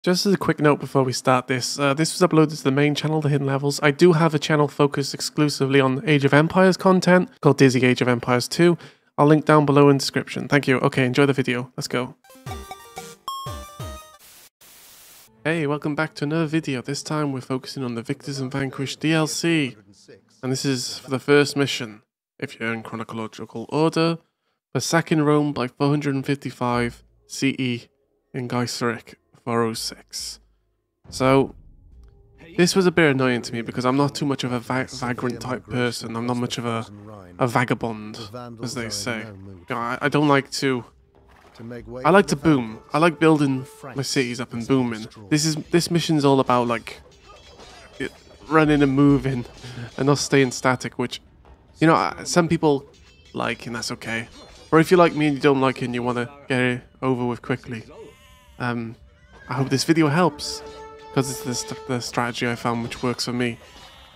Just as a quick note before we start this, this was uploaded to the main channel, The Hidden Levels. I do have a channel focused exclusively on Age of Empires content, called Dizzy Age of Empires 2. I'll link down below in the description. Thank you. Okay, enjoy the video. Let's go. Hey, welcome back to another video. This time we're focusing on the Victors and Vanquished DLC. And this is for the first mission, if you're in chronological order, for sacking Rome by 455 CE in Gaiseric 406. So, this was a bit annoying to me because I'm not too much of a vagrant type person. I'm not much of a vagabond, as they say. You know, I don't like to... I like to boom. I like building my cities up and booming. This mission's all about like running and moving and not staying static, which, you know, some people like, and that's okay. Or if you're like me and you don't like it and you want to get it over with quickly, I hope this video helps, because it's the strategy I found which works for me.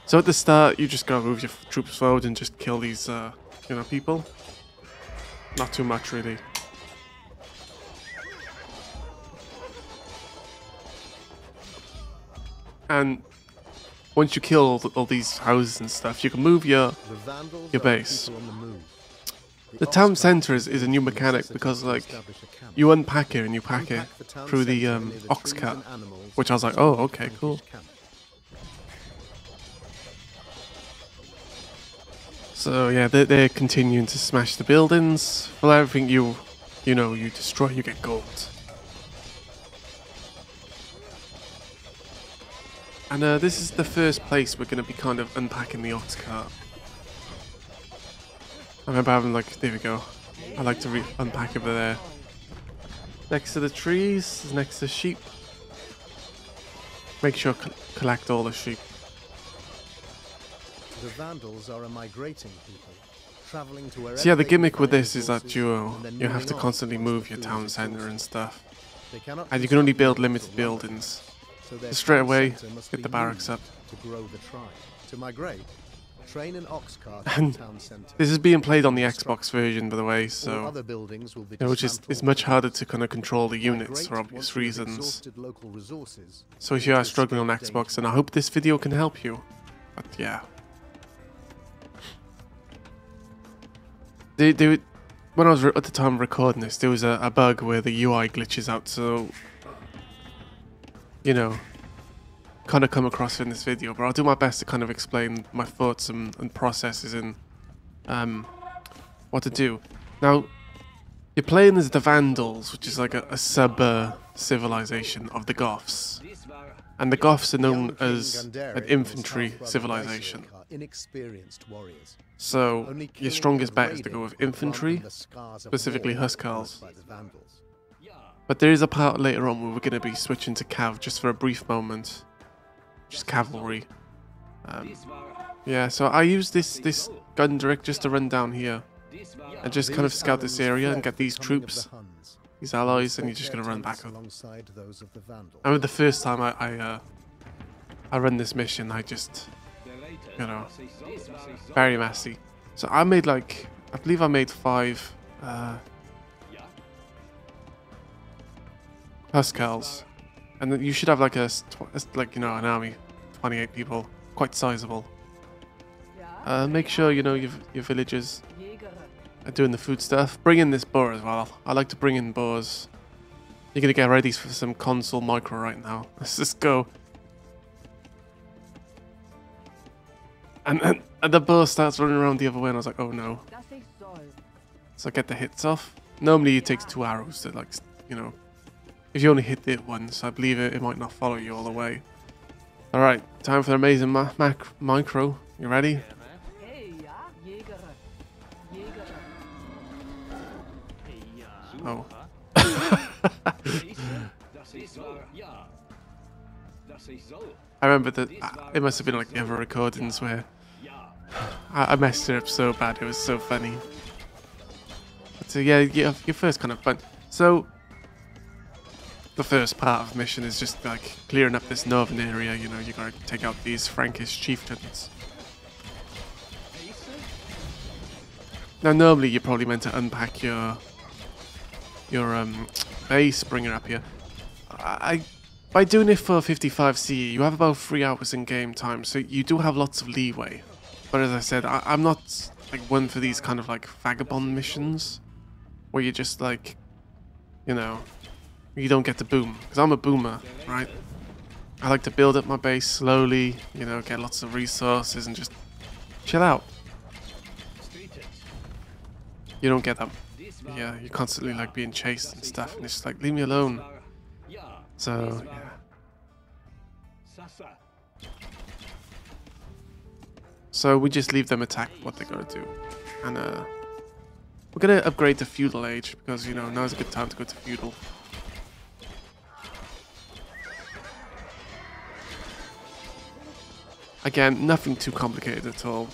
So at the start, you just gotta move your troops forward and just kill these, you know, people. Not too much, really. And once you kill all these houses and stuff, you can move your base. The town center is a new mechanic because, like, you unpack it and you pack it through the ox cart, which I was like, oh, okay, cool. So yeah, they're continuing to smash the buildings. For everything you destroy, you get gold. And this is the first place we're going to be kind of unpacking the ox cart. I remember having, like, there we go. I like to unpack over there. Next to the trees, next to sheep. Make sure collect all the sheep. The Vandals are a migrating people, traveling to wherever. So yeah, the gimmick with this is that you have to constantly move your town center and stuff. And you can only build limited buildings. So straight away, get the barracks up. To grow the tribe. To migrate, train an ox cart and town center. This is being played on the Xbox version, by the way, so Other buildings will be which is much harder to kind of control the units for obvious reasons. So if you are struggling on Xbox, then I hope this video can help you. But yeah. When I was at the time of recording this, there was a bug where the UI glitches out, so, you know, kind of come across in this video, but I'll do my best to kind of explain my thoughts and processes and what to do. Now, you're playing as the Vandals, which is like a sub-civilization of the Goths. And the Goths are known as an infantry civilization. So, your strongest bet is to go with infantry, specifically Huskars. But there is a part later on where we're going to be switching to Cav just for a brief moment. Just cavalry. Yeah, so I use this Gaiseric just to run down here and just kind of scout this area and get these troops, these allies, and you're just going to run back up. I remember the first time I run this mission, I just, you know, very messy. So I made like, I believe I made 5 Huskars, and then you should have like like, you know, an army, 28 people, quite sizable. Make sure, you know, your villagers are doing the food stuff. Bring in this boar as well. I like to bring in boars. You're gonna get ready for some console micro right now. Let's just go. And the boar starts running around the other way, and I was like, oh no. So I get the hits off. Normally it takes 2 arrows to, like, you know, if you only hit it once, I believe it might not follow you all the way. Alright, time for the amazing micro. You ready? Oh. I remember that it must have been like the other recordings where I messed it up so bad, it was so funny. But so yeah, your first kind of fun. So the first part of the mission is just like clearing up this northern area, you know, you gotta take out these Frankish chieftains. Now normally you're probably meant to unpack your base, bring it up here. by doing it for 55 CE, you have about 3 hours in game time, so you do have lots of leeway. But as I said, I'm not like one for these kind of like vagabond missions, where you just like, you know, you don't get to boom. Because I'm a boomer, right? I like to build up my base slowly, you know, get lots of resources and just chill out. You don't get that. Yeah, you're constantly like being chased and stuff, and it's just like, leave me alone. So, yeah. So we just leave them attack what they're gonna do. And we're gonna upgrade to feudal age because, you know, now's a good time to go to feudal. Again, nothing too complicated at all.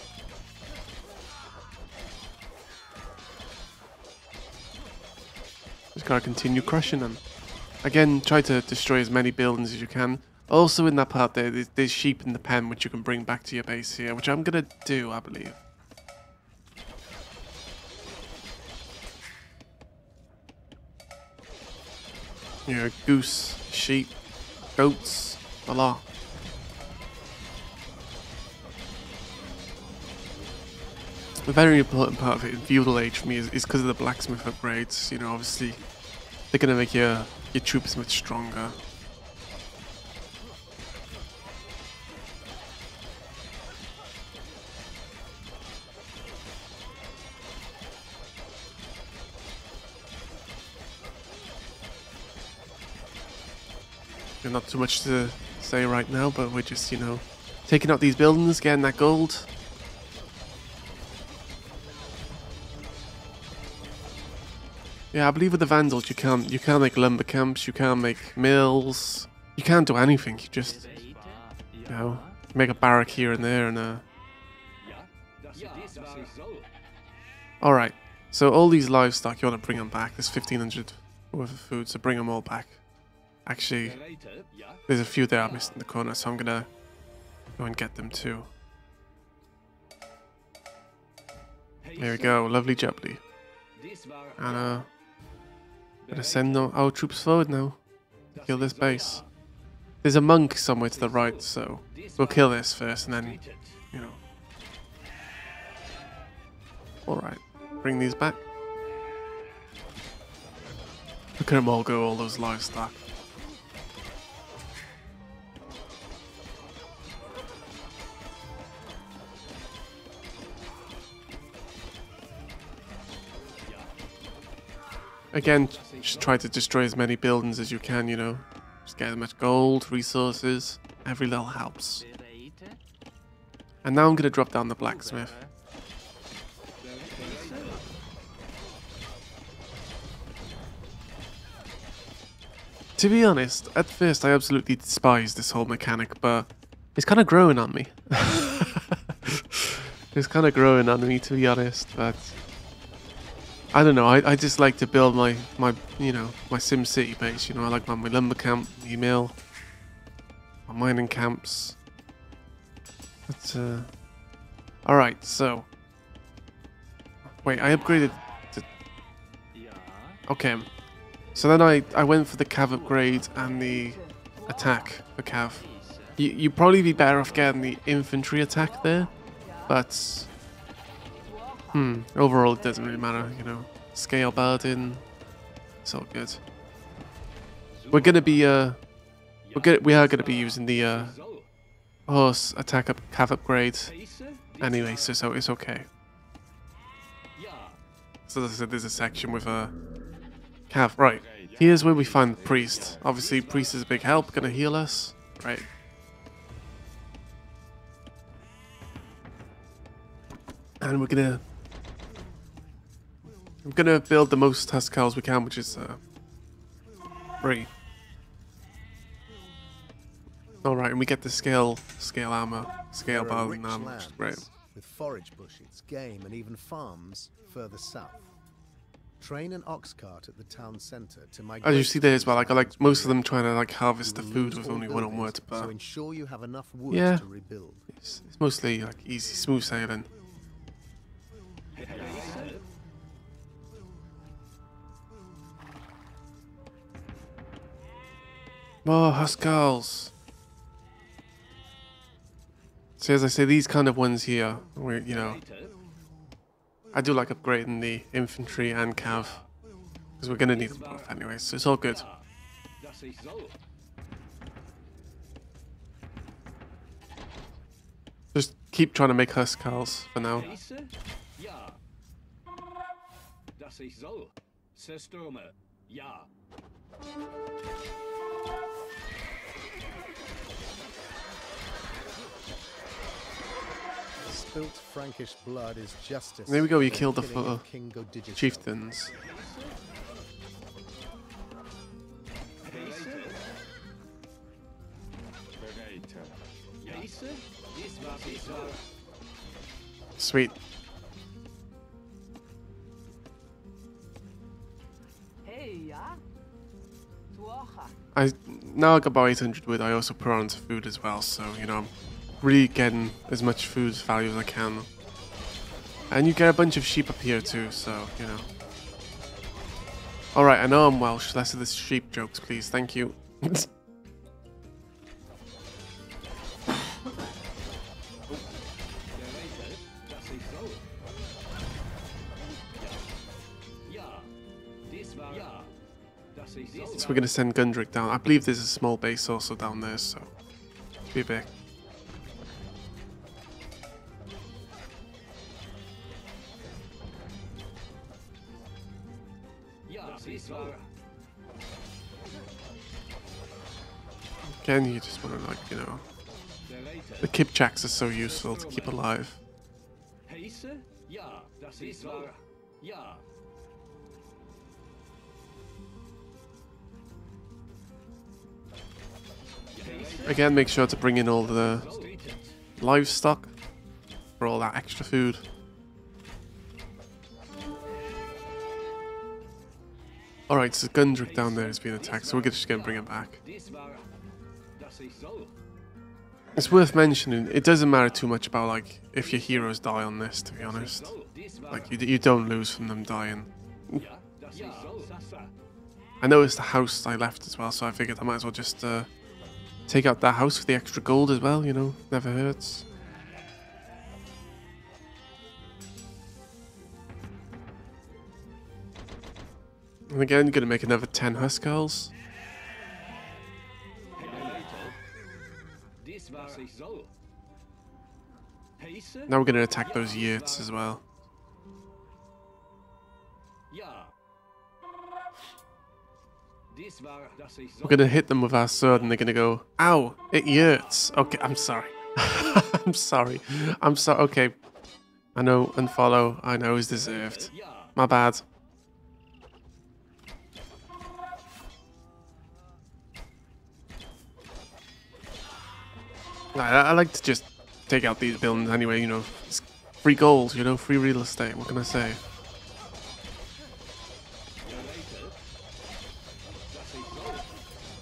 Just gotta continue crushing them. Again, try to destroy as many buildings as you can. Also in that part there's sheep in the pen which you can bring back to your base here, which I'm gonna do, I believe. You know, goose, sheep, goats, a lot. A very important part of it in feudal age for me is because of the blacksmith upgrades. You know, obviously they're gonna make your troops much stronger. Not too much to say right now, but we're just, you know, taking out these buildings, getting that gold. Yeah, I believe with the Vandals you can't make lumber camps, you can't make mills, you can't do anything. You just, you know, make a barrack here and there and Alright, so all these livestock, you want to bring them back. There's 1,500 worth of food, so bring them all back. Actually, there's a few there I missed in the corner, so I'm gonna go and get them too. There we go, lovely jubbly. And gonna send our troops forward now to kill this base. There's a monk somewhere to the right, so we'll kill this first and then, you know. Alright, bring these back. Look at them all go, all those livestock. Again, just try to destroy as many buildings as you can, you know. Just get as much gold, resources, every little helps. And now I'm going to drop down the blacksmith. To be honest, at first I absolutely despised this whole mechanic, but it's kind of growing on me. It's kind of growing on me, to be honest, but I don't know, I just like to build my you know, my Sim City base, you know. I like my lumber camp, my mill, my mining camps. But, alright, so. Wait, I upgraded to... Okay. So then I went for the cav upgrade and the attack for cav. You'd probably be better off getting the infantry attack there, but... overall it doesn't really matter, you know. Scale Bardin, it's all good. We're gonna be we are gonna be using the horse attack cav upgrade anyway, so it's okay. So as I said, there's a section with a cav. Right, here's where we find the priest. Obviously, priest is a big help, gonna heal us, right? And I'm gonna build the most Huskals we can, which is 3. Alright, and we get the scale armor, scale Bardin armor, which is great. With forage bushes, game, and even farms further south. Train an ox cart at the town centre to migrate. As you see there as well, like I like most of them trying to like harvest the food with only one onward, but so ensure you have enough wood yeah, to rebuild. It's mostly like easy, smooth sailing. More Huskals. So as I say, these kind of ones here, where, you know, I do like upgrading the infantry and cav, because we're going to need them both anyway, so it's all good. Just keep trying to make Huskals for now. Spilt Frankish blood is justice. There we go, you for killed the killing of King Godigistan. chieftains. Sweet. Now I got about 800 wood. I also put on some food as well, so you know I'm really getting as much food value as I can. And you get a bunch of sheep up here too, so you know. Alright, I know I'm Welsh. Less of this sheep jokes, please. Thank you. So we're going to send Gaiseric down. I believe there's a small base also down there, so should be big. Again, you just want to, like, you know, the Kipchaks are so useful to keep alive. Again, make sure to bring in all the livestock for all that extra food. Alright, so Gaiseric down there is being attacked, so we're just going to bring him back. It's worth mentioning, it doesn't matter too much about, like, if your heroes die on this, to be honest. Like, you don't lose from them dying. I noticed the house I left as well, so I figured I might as well just take out that house for the extra gold as well, you know, never hurts. And again, you're going to make another 10 Huskals. Now we're going to attack those yurts as well. We're going to hit them with our sword and they're going to go, ow, it hurts. Okay, I'm sorry. I'm sorry. I'm sorry. Okay. I know, unfollow. I know is deserved. My bad. I like to just take out these buildings anyway, you know. It's free gold, you know, free real estate. What can I say?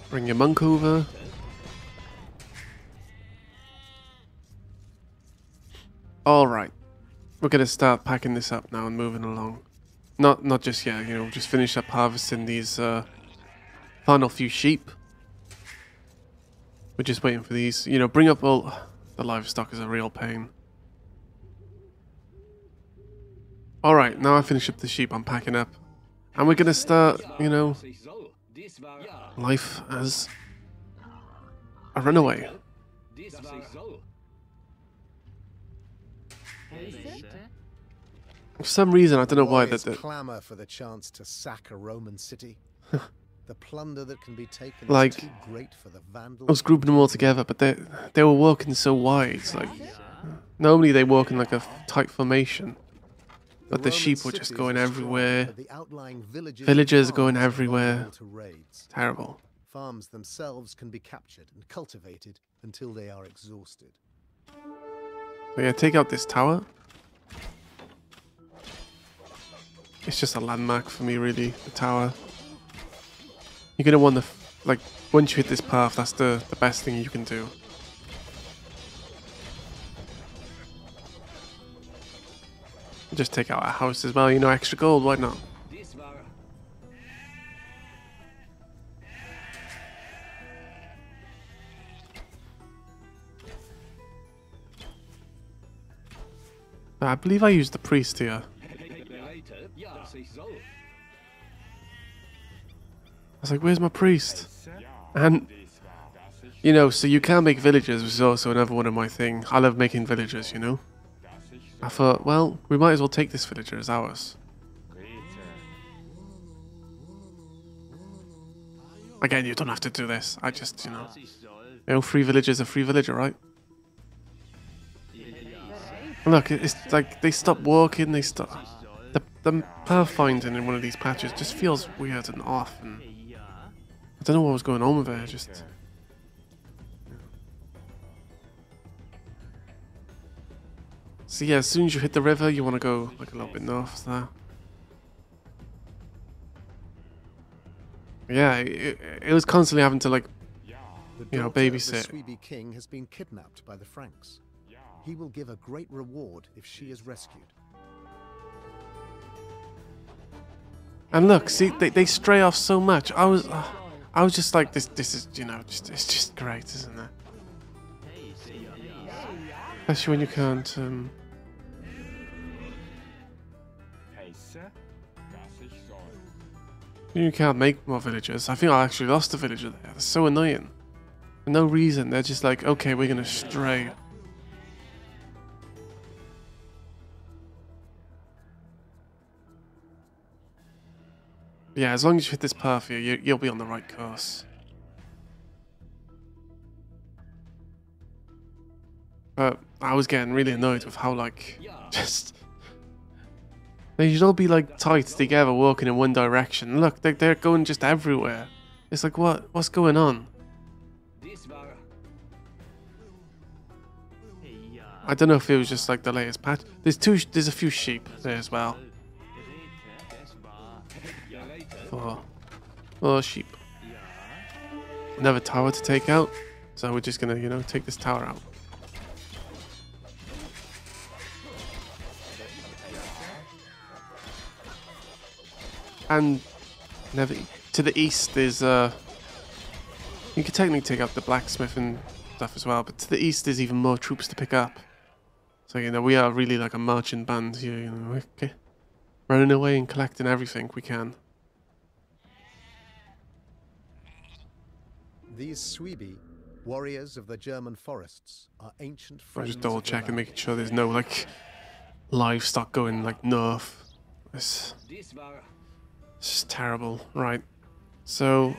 Bring your monk over. Alright. We're going to start packing this up now and moving along. Not just yet, you know, just finish up harvesting these final few sheep. We're just waiting for these. You know, bring up all the livestock is a real pain. Alright, now I finish up the sheep, I'm packing up. And we're going to start, you know, life as a runaway. For some reason, I don't know why that clamor for the chance to sack a Roman city. The plunder that can be taken like, is too great for the Vandals. I was grouping them all together, but they were walking so wide. Like, normally they walk in like a tight formation, but the sheep were just going everywhere. Villagers going everywhere. Terrible. Farms themselves can be captured and cultivated until they are exhausted. So yeah, take out this tower. It's just a landmark for me, really, the tower. You're going to want to, like, once you hit this path, that's the best thing you can do. Just take out a house as well, you know, extra gold, why not? I believe I used the priest here. I was like, where's my priest? And, you know, so you can make villagers, which is also another one of my thing. I love making villagers, you know? I thought, well, we might as well take this villager as ours. Again, you don't have to do this. I just, you know, free villager's a free villager, right? And look, it's like they stop walking, they stop... The pathfinding in one of these patches just feels weird and off, and I don't know what was going on with it, just... So yeah, as soon as you hit the river, you want to go like a little bit north there. Yeah, it was constantly having to like, you know, babysit. The Sweeby king has been kidnapped by the Franks. He will give a great reward if she is rescued. And look, see, they stray off so much. I was just like, this is, you know, it's just great, isn't it? Especially when you can't, you can't make more villagers. I think I actually lost a villager there. That's so annoying. For no reason, they're just like, okay, we're gonna stray. Yeah, as long as you hit this path here, you'll be on the right course. But I was getting really annoyed with how, like, just... They should all be, like, tight together, walking in one direction. Look, they're going just everywhere. It's like, what's going on? I don't know if it was just, like, the latest patch. There's a few sheep there as well. Four sheep. Another tower to take out. So we're just gonna, you know, take this tower out. And never to the east is you could technically take out the blacksmith and stuff as well, but to the east there's even more troops to pick up. So you know, we are really like a marching band here, you know, okay. Running away and collecting everything we can. These Sweeby, warriors of the German forests, are ancient I'm friends. just double checking, making sure there's no like livestock going like north. It's just terrible. Right. So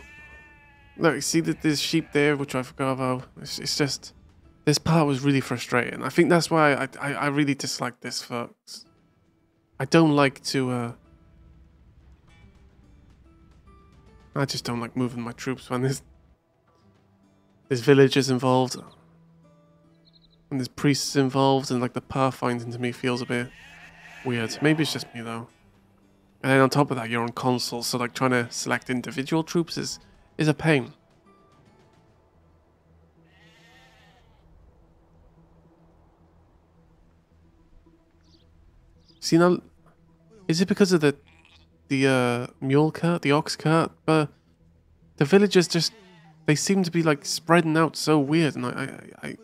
look, you see that there's sheep there, which I forgot about. It's just this part was really frustrating. I think that's why I really dislike this, folks. I don't like to I just don't like moving my troops when there's villagers involved. And there's priests involved, and like the pathfinding to me feels a bit weird. Maybe it's just me though. And then on top of that, you're on console, so like trying to select individual troops is a pain. See now, is it because of the mule cart, the ox cart? But the villagers just, they seem to be like spreading out so weird, and I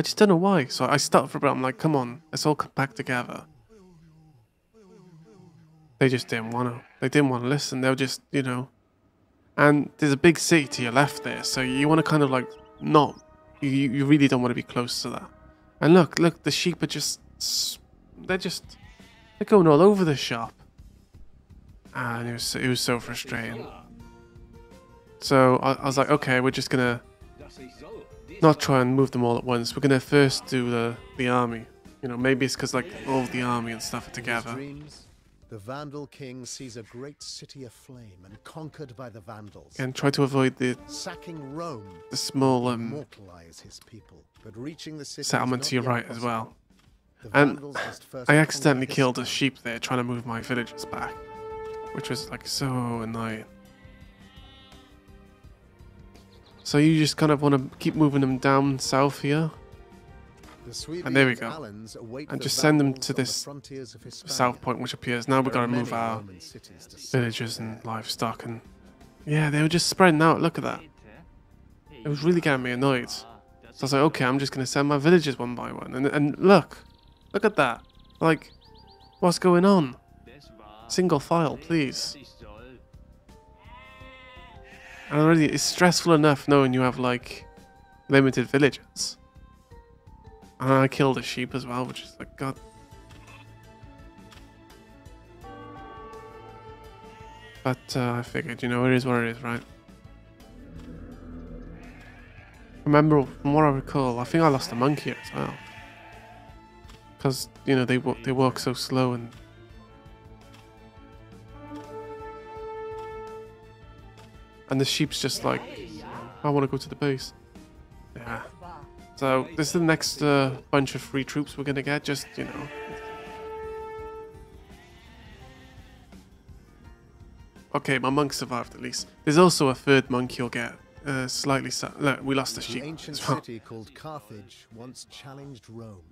just don't know why. So I stopped for a bit. I'm like, come on, let's all come back together. They just didn't want to. They didn't want to listen. They were just, you know. And there's a big city to your left there, so you want to kind of like not. You really don't want to be close to that. And look, the sheep are just. They're going all over the shop. And it was so frustrating. So I was like, okay, we're just gonna not try and move them all at once. We're gonna first do the army. You know, maybe it's because like all of the army and stuff are together. The Vandal king sees a great city aflame and conquered by the Vandals. And try to avoid the sacking Rome, the small immortalize his people, but reaching the city settlement to your right as well. And I accidentally killed a sheep there trying to move my villagers back, which was like so annoying. So you just kind of want to keep moving them down south here. And there we go. And just send them to this south point which appears. Now we've got to move our villagers and livestock. And yeah, they were just spreading out. Look at that. It was really getting me annoyed. So I was like, okay, I'm just going to send my villagers one by one. And look at that. Like, what's going on? Single file, please. And already, it's stressful enough knowing you have, like, limited villagers. And I killed a sheep as well, which is like, God. But I figured, you know, it is what it is, right? Remember, from what I recall, I think I lost a monkey as well. Because, you know, they walk so slow and... And the sheep's just like, I want to go to the base. Yeah. So, this is the next bunch of free troops we're going to get, just, you know. Okay, my monk survived at least. There's also a third monk you'll get. Slightly sad. Look, we lost a sheep. An ancient city called Carthage once challenged Rome.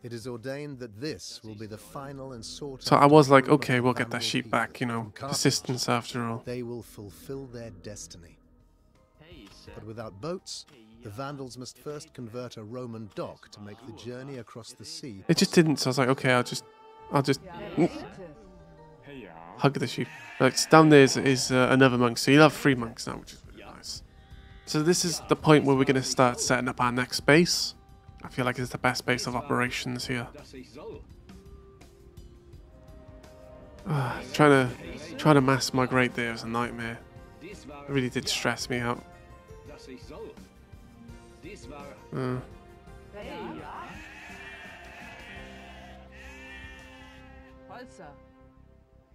It is ordained that this will be the final and sought. So I was like, okay, we'll get that sheep back, you know. Persistence after all. They will fulfill their destiny. But without boats, the Vandals must first convert a Roman dock to make the journey across the sea. It just didn't, so I was like, okay, I'll just hug the sheep. Like, down there is another monk, so you'll have 3 monks now, which is really nice. So this is the point where we're going to start setting up our next base. I feel like it's the best base of operations here. Trying to mass migrate there was a nightmare. It really did stress me out.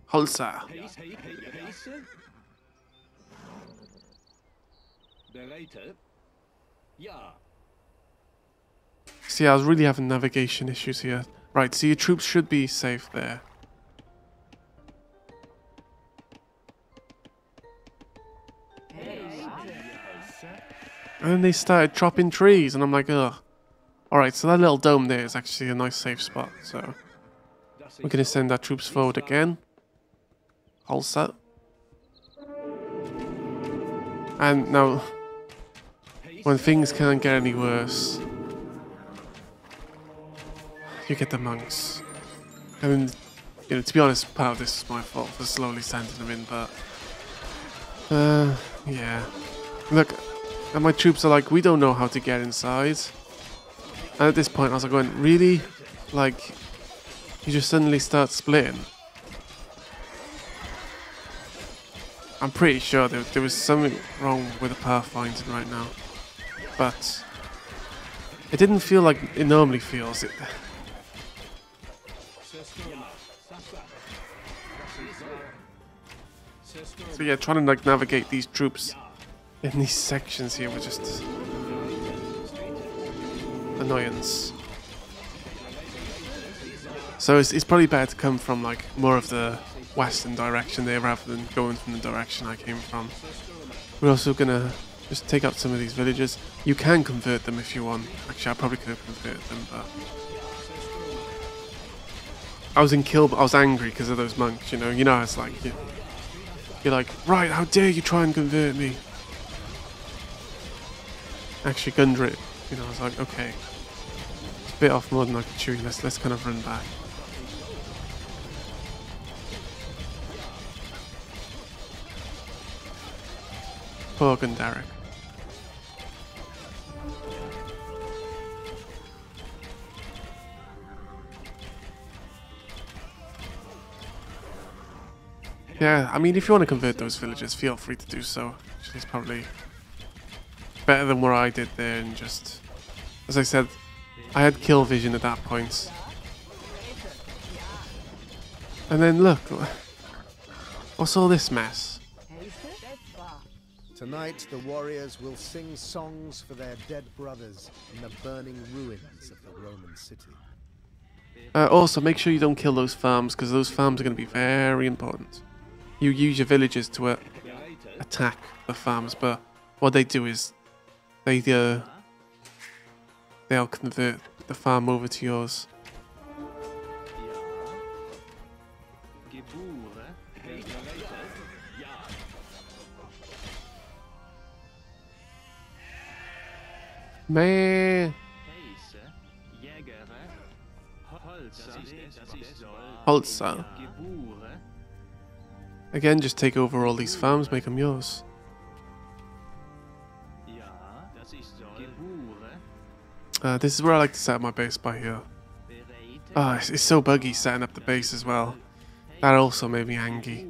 Holsa. See, I was really having navigation issues here. Right, so your troops should be safe there. And then they started chopping trees, and I'm like, ugh. Alright, so that little dome there is actually a nice safe spot, so... We're going to send our troops forward again. All set. And now, when things can't get any worse, you get the monks. And, you know, to be honest, part of this is my fault for slowly sending them in, but... yeah. Look, and my troops are like, we don't know how to get inside. And at this point, I was like going, really? Like, you just suddenly start splitting? I'm pretty sure there was something wrong with the pathfinding right now. But it didn't feel like it normally feels. So yeah, trying to like navigate these troops in these sections here was just annoyance. So it's probably better to come from like more of the western direction there rather than going from the direction I came from. We're also gonna just take out some of these villages. You can convert them if you want. Actually, I probably could have converted them, but I was in kill. I was angry because of those monks. You know how it's like. You're like, right? How dare you try and convert me? Actually, Gundrit. You know, I was like, okay, it's a bit off more than I could chew. Let's kind of run back. Poor Gaiseric. Yeah, I mean, if you want to convert those villages, feel free to do so. Actually, it's probably better than what I did there, and just, as I said, I had kill vision at that point. And then look, what's all this mess? Tonight, the warriors will sing songs for their dead brothers in the burning ruins of the Roman city. Also, make sure you don't kill those farms, because those farms are going to be very important. You use your villagers to attack the farms, but what they do is they'll convert the farm over to yours. Man. Holzer. Again, just take over all these farms, make them yours. This is where I like to set up my base by here. Ah, it's so buggy setting up the base as well. That also made me angry.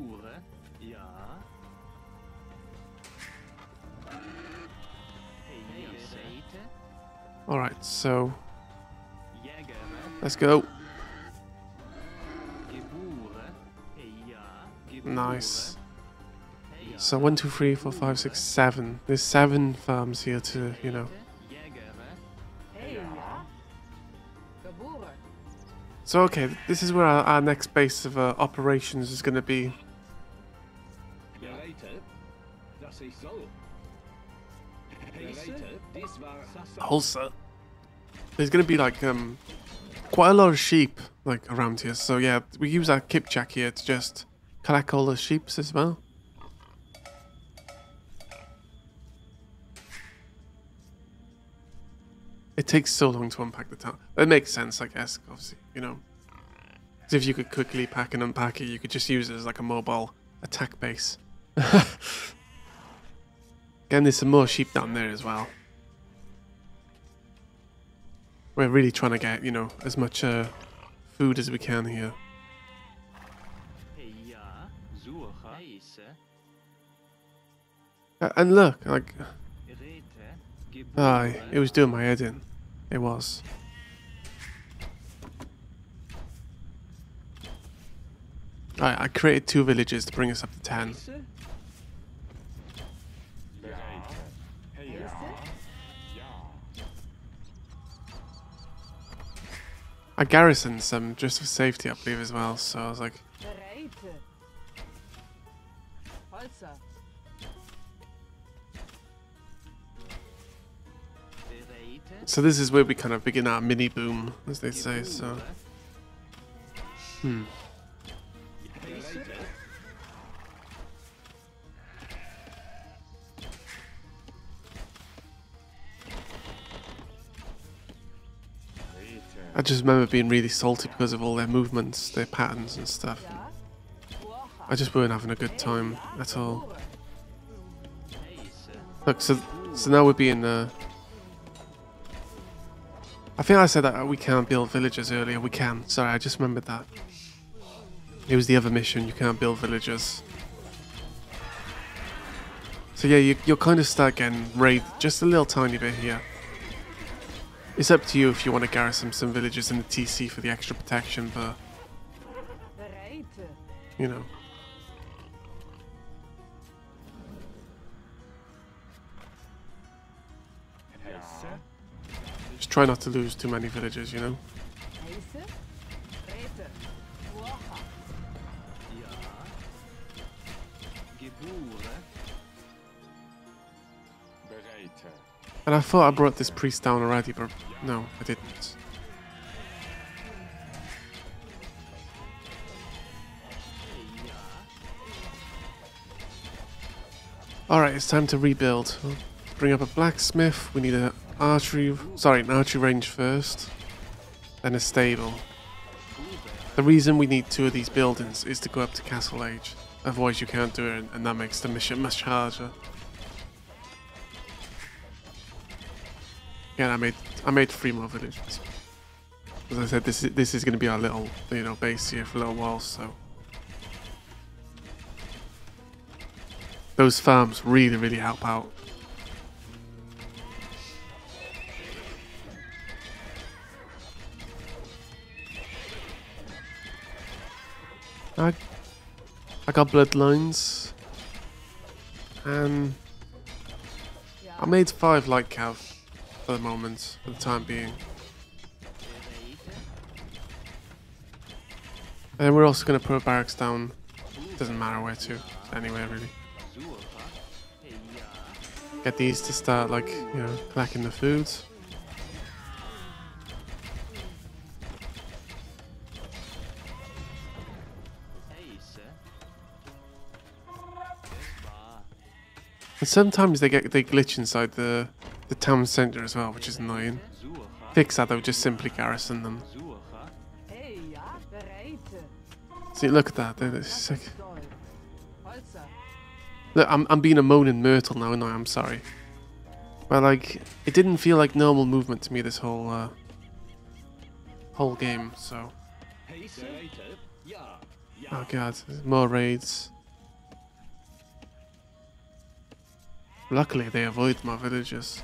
Alright, so let's go. Nice. So 1, 2, 3, 4, 5, 6, 7. There's 7 farms here to, you know. So okay, this is where our next base of operations is going to be. Also, there's going to be like quite a lot of sheep like around here. So yeah, we use our kipjack here to just collect all the sheep as well. It takes so long to unpack the town. It makes sense, I guess, obviously, you know. Because if you could quickly pack and unpack it, you could just use it as like a mobile attack base. Again, there's some more sheep down there as well. We're really trying to get, you know, as much food as we can here. And look, like... Aye, it was doing my head in. It was. Alright, I created 2 villages to bring us up to 10. I garrisoned some just for safety, I believe, as well, so I was like... So this is where we kind of begin our mini boom, as they say, so... I just remember being really salty because of all their movements, their patterns and stuff. I just weren't having a good time at all. Look, so now we're being... I think I said that we can't build villages earlier. We can. Sorry, I just remembered that. It was the other mission. You can't build villages. So yeah, you'll kind of start getting raided just a little tiny bit here. It's up to you if you want to garrison some villages in the TC for the extra protection, but... You know. Just try not to lose too many villages, you know? And I thought I brought this priest down already, but no, I didn't. Alright, it's time to rebuild. Bring up a blacksmith, we need an archery range first, then a stable. The reason we need 2 of these buildings is to go up to Castle Age, otherwise you can't do it, and that makes the mission much harder. Yeah, I made 3 more villages. As I said, this is going to be our little, you know, base here for a little while, so... Those farms really help out. I got bloodlines, and I made 5 light cav for the moment, for the time being. And we're also going to put a barracks down. Doesn't matter where to, anywhere really. Get these to start, like, you know, collecting the food. And sometimes they glitch inside the town center as well, which is annoying. Fix that though, just simply garrison them. See, look at that. It's like, look, I'm being a moaning myrtle now, and I'm sorry. But like, it didn't feel like normal movement to me this whole whole game. So, oh god, more raids. Luckily, they avoid my villagers.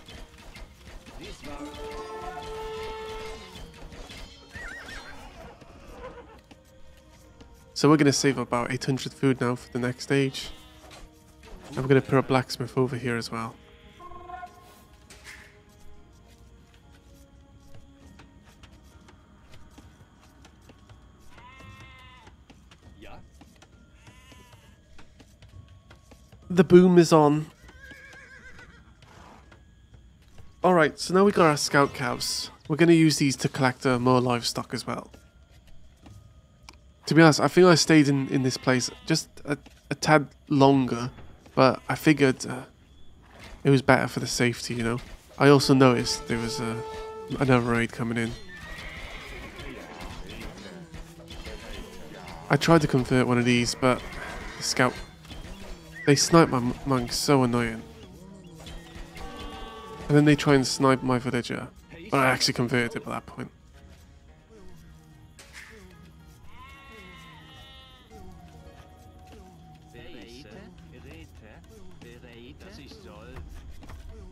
So we're gonna save about 800 food now for the next stage. And we're gonna put a blacksmith over here as well. The boom is on. Alright, so now we got our scout calves. We're gonna use these to collect more livestock as well. To be honest, I feel I stayed in this place just a tad longer, but I figured it was better for the safety, you know. I also noticed there was another raid coming in. I tried to convert one of these, but the scout, they snipe my monks, so annoying. And then they try and snipe my villager, but I actually converted it by that point.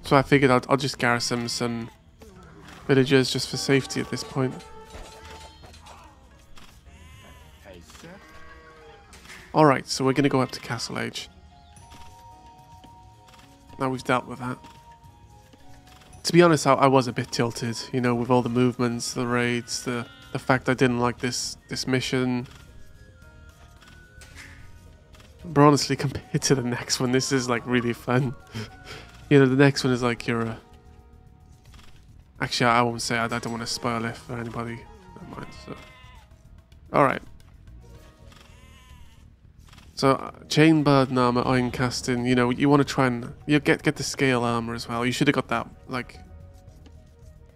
So I figured I'll just garrison some villagers just for safety at this point. Alright, so we're going to go up to Castle Age. Now we've dealt with that. To be honest, I was a bit tilted, you know, with all the movements, the raids, the fact I didn't like this mission. But honestly, compared to the next one, this is like really fun. You know, the next one is like you're a... Actually, I won't say, I don't want to spoil it for anybody. Never mind, so... Alright. So, chain burden armor, iron casting, you know, you want to try and... You get the scale armor as well. You should have got that, like...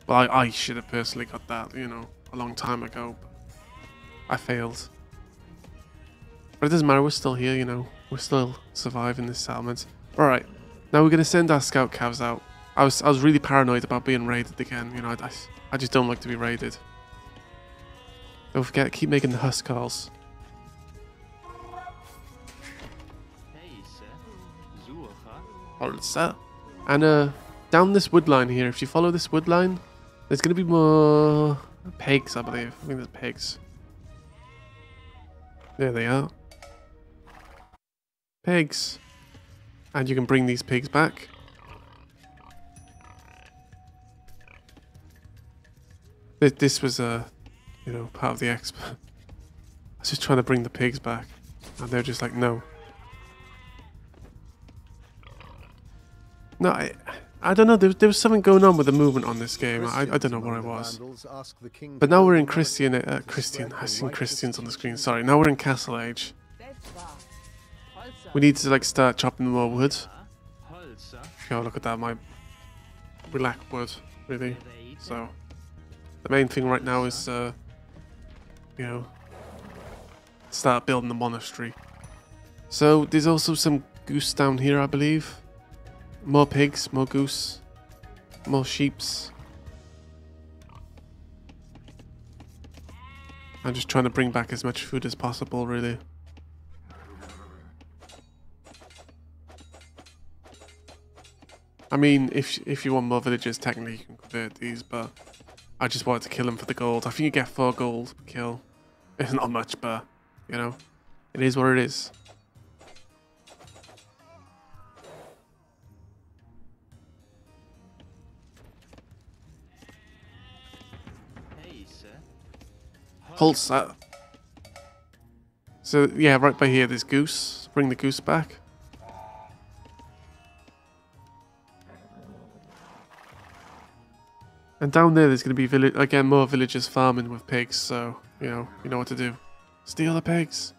Well, I should have personally got that, you know, a long time ago. But I failed. But it doesn't matter, we're still here, you know. We're still surviving this settlement. Alright. Now we're going to send our scout calves out. I was really paranoid about being raided again. You know, I just don't like to be raided. Don't forget, keep making the huskarls. And down this wood line here, if you follow this wood line, there's going to be more pigs, I believe. I think there's pigs. There they are. Pigs. And you can bring these pigs back. This was you know, part of the expo. I was just trying to bring the pigs back, and they're just like, no. No, I don't know. There was something going on with the movement on this game. I don't know what it was. But now we're in Christian. I've seen Christians on the screen. Sorry. Now we're in Castle Age. We need to like start chopping more wood. Oh, look at that, we lack wood, really. So the main thing right now is you know, start building the monastery. So there's also some goose down here, I believe. More pigs, more goose, more sheeps. I'm just trying to bring back as much food as possible, really. I mean, if you want more villagers, technically you can convert these, but I just wanted to kill them for the gold. I think you get 4 gold per kill. It's not much, but, you know, it is what it is. Holster. So, yeah, right by here, there's goose. Bring the goose back. And down there's going to be, again, more villagers farming with pigs, so, you know what to do. Steal the pigs.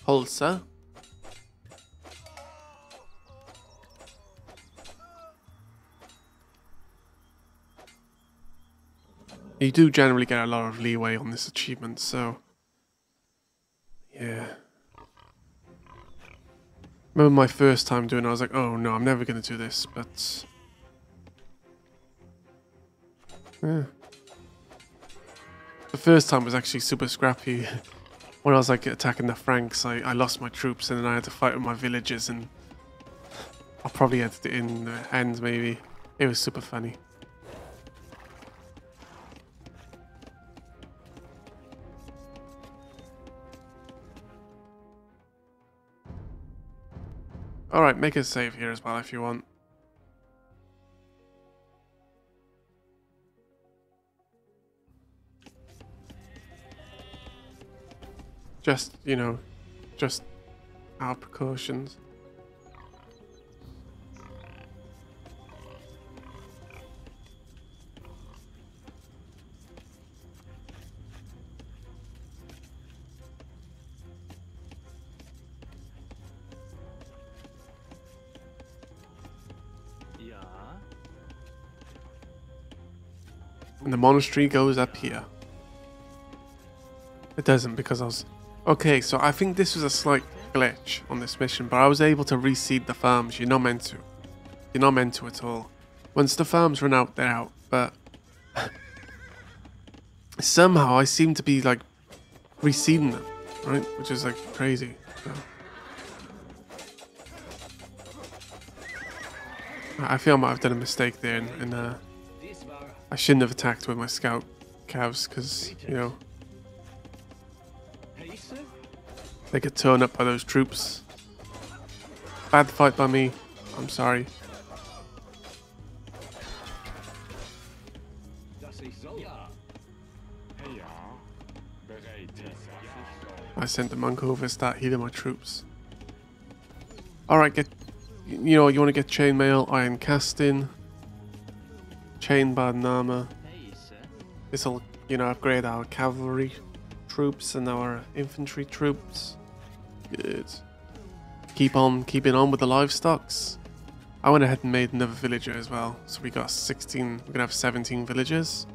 Holster. You do generally get a lot of leeway on this achievement, so yeah. Remember my first time doing it, I was like, oh no, I'm never going to do this, but yeah. The first time was actually super scrappy. When I was like attacking the Franks, I lost my troops and then I had to fight with my villagers, and I'll probably edit it in the end maybe. It was super funny. Alright, make a save here as well if you want. Just, you know, just our precautions. And the monastery goes up here. It doesn't because I was... Okay, so I think this was a slight glitch on this mission, but I was able to reseed the farms. You're not meant to. You're not meant to at all. Once the farms run out, they're out. But somehow I seem to be like reseeding them, right? Which is like crazy. So. I feel I might have done a mistake there, and I shouldn't have attacked with my scout calves because, you know, they get torn up by those troops. Bad fight by me. I'm sorry. I sent the monk over to start healing my troops. Alright, you know, you want to get chainmail, iron casting, chain bard armor. This will, you know, upgrade our cavalry troops and our infantry troops. Good. Keeping on with the livestocks. I went ahead and made another villager as well, so we got 16. We're gonna have 17 villagers.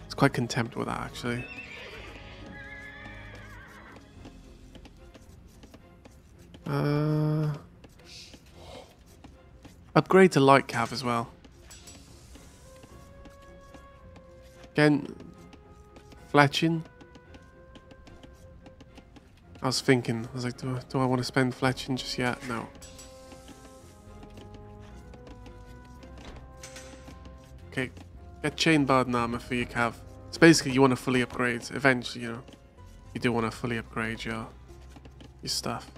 It's quite content with that actually. Upgrade to light cav as well. Again, fletching. I was thinking, I was like, do I want to spend fletching just yet? No. Okay, get chain bard and armor for your cav. So basically you want to fully upgrade. Eventually, you know, you do want to fully upgrade your stuff.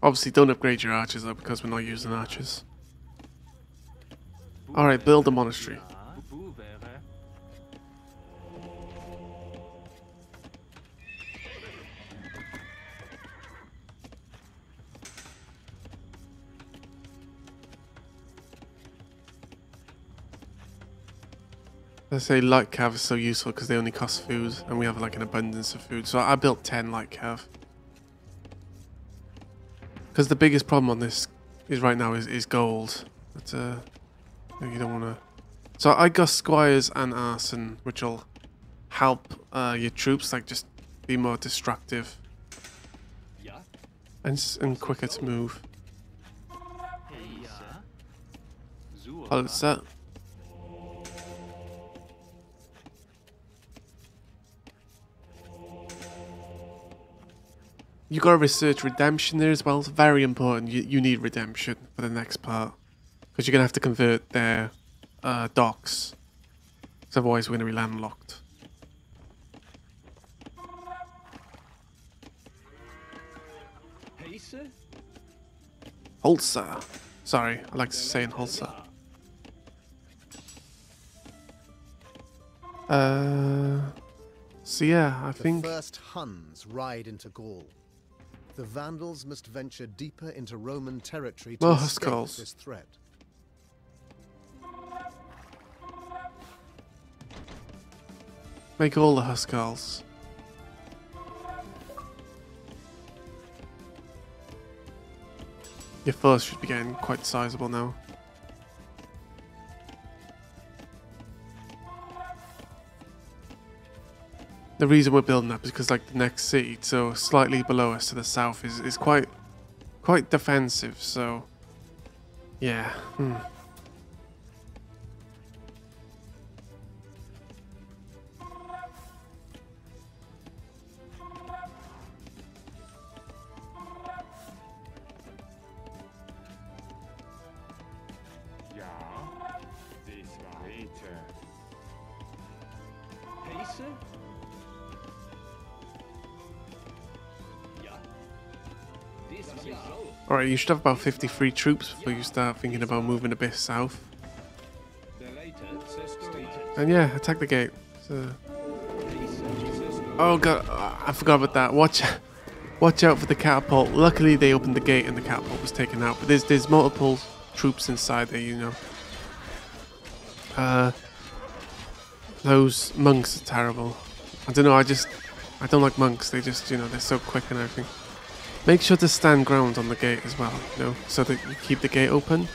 Obviously don't upgrade your archers though, because we're not using archers. Alright, build a monastery. I say light cav is so useful because they only cost food and we have like an abundance of food. So I built 10 light cav. Because the biggest problem on this is right now is gold. But you don't want to... So I got squires and arson, which will help your troops like just be more destructive and quicker to move. All set. You gotta research redemption there as well. It's very important. You need redemption for the next part. Because you're gonna have to convert their docks. Because otherwise we're gonna be landlocked. Hulsa. Sorry, I like saying Hulsa. So yeah, I think... The first Huns ride into Gaul. The Vandals must venture deeper into Roman territory to escape this threat. Make all the Huskarls. Your force should be getting quite sizable now. the reason we're building up is because like the next city, so slightly below us to the south, is quite defensive. So yeah. Alright, you should have about 53 troops before you start thinking about moving a bit south. And yeah, attack the gate. So... oh god, I forgot about that. Watch out for the catapult. Luckily they opened the gate and the catapult was taken out. But there's multiple troops inside there, you know. Those monks are terrible. I don't know, I don't like monks. They just, you know, they're so quick and everything. Make sure to stand ground on the gate as well, you know, so that you keep the gate open.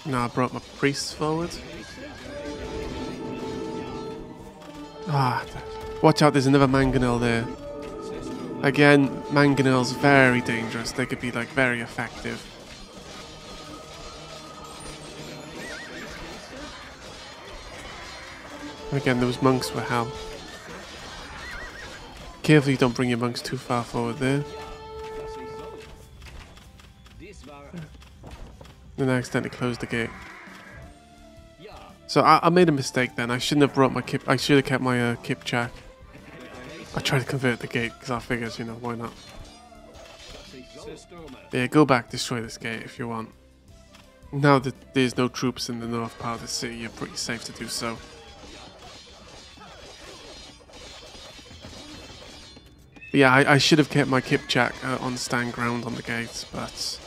Now I brought my priests forward. Watch out, there's another mangonel there. Again, mangonel's very dangerous. They could be like very effective. Again, those monks were hell. Careful you don't bring your monks too far forward there. Then I accidentally closed the gate. So I made a mistake then. I shouldn't have brought my kip. I should have kept my kipchak. I tried to convert the gate because I figured, you know, why not? Yeah, go back, destroy this gate if you want. Now that there's no troops in the north part of the city, you're pretty safe to do so. Yeah, I should have kept my kipchak on stand ground on the gate, but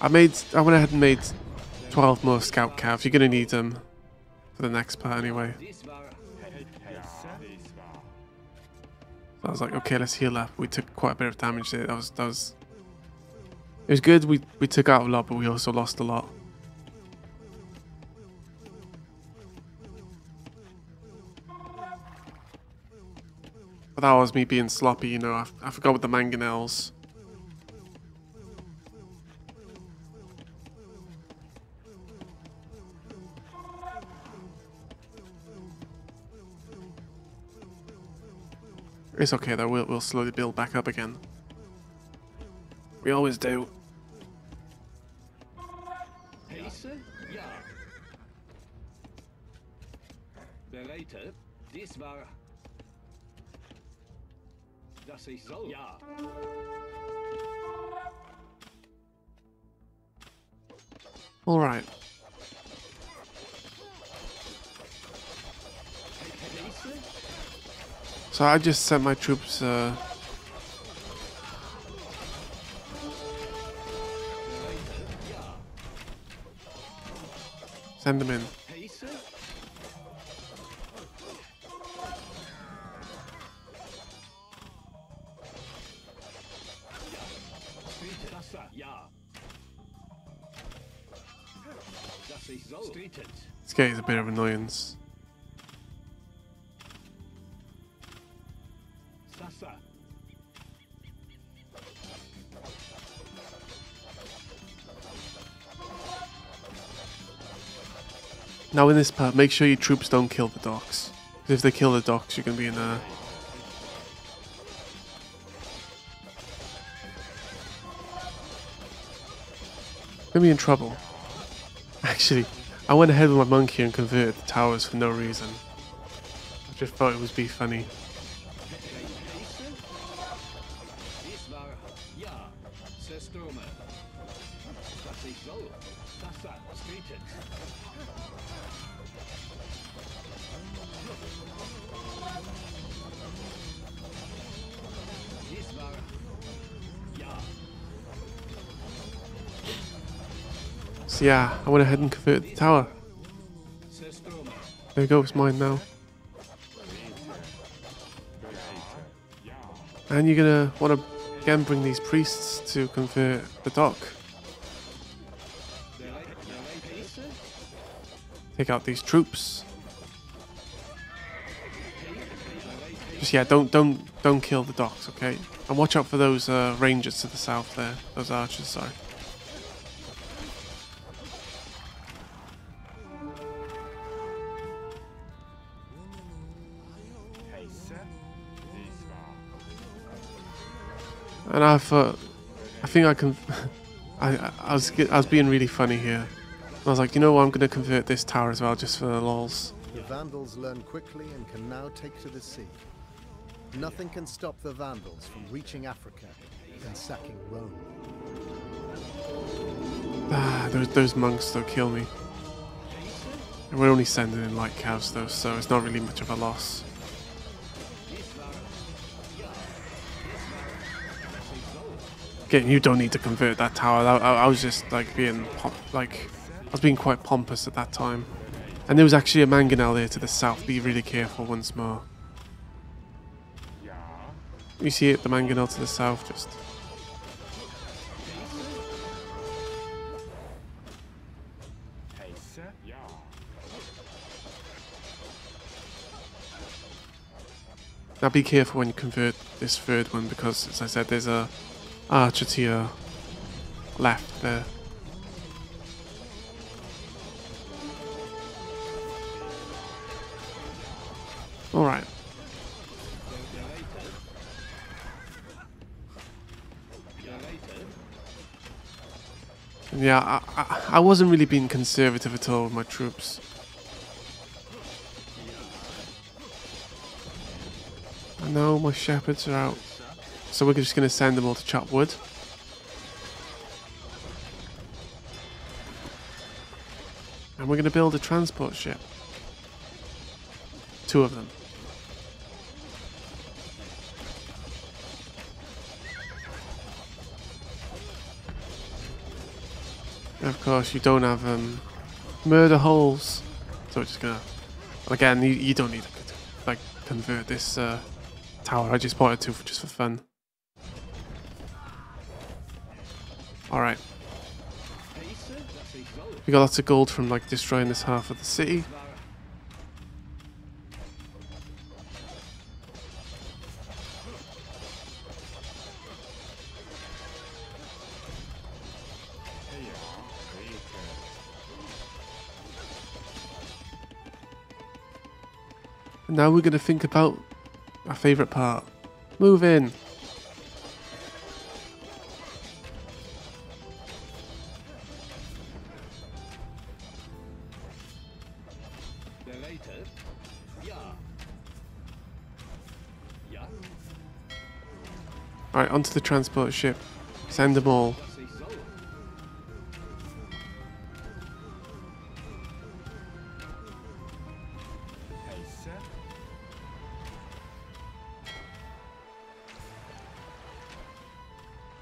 I went ahead and made 12 more scout calves. You're gonna need them for the next part anyway. So I was like, okay, let's heal up. We took quite a bit of damage there. It was good. We took out a lot, but we also lost a lot. But that was me being sloppy, you know. I forgot with the mangonels. It's okay though. We'll slowly build back up again. We always do. All right. So I just sent my troops. Send them in. This guy is a bit of annoyance. Now in this part, make sure your troops don't kill the docks. Because if they kill the docks, you're going to be in a... gonna be in trouble. Actually, I went ahead with my monkey and converted the towers for no reason. I just thought it would be funny. So yeah, I went ahead and converted the tower. There you go, it's mine now. And you're gonna want to again bring these priests to convert the dock. Take out these troops. Just yeah, don't kill the docks, okay? And watch out for those rangers to the south there. Those archers, sorry. And I think I can. I was being really funny here. I was like, you know what? I'm gonna convert this tower as well, just for the lols. The Vandals learn quickly and can now take to the sea. Nothing can stop the Vandals from reaching Africa and sacking Rome. Ah, those monks though kill me. And we're only sending in light calves though, so it's not really much of a loss. Again, you don't need to convert that tower. I was just like being I was being quite pompous at that time. And there was actually a mangonel there to the south. Be really careful once more. You see it, the mangonel to the south, just. Now be careful when you convert this third one because, as I said, there's a archer to your left there. Alright. Yeah, I wasn't really being conservative at all with my troops. I know my shepherds are out. So we're just going to send them all to chop wood. And we're going to build a transport ship. 2 of them. And of course you don't have murder holes. So we're just going to... Again, you don't need to like convert this tower. I just wanted to just for fun. Alright. We got lots of gold from like destroying this half of the city. And now we're going to think about our favourite part. Move in. Alright, onto the transport ship. Send them all.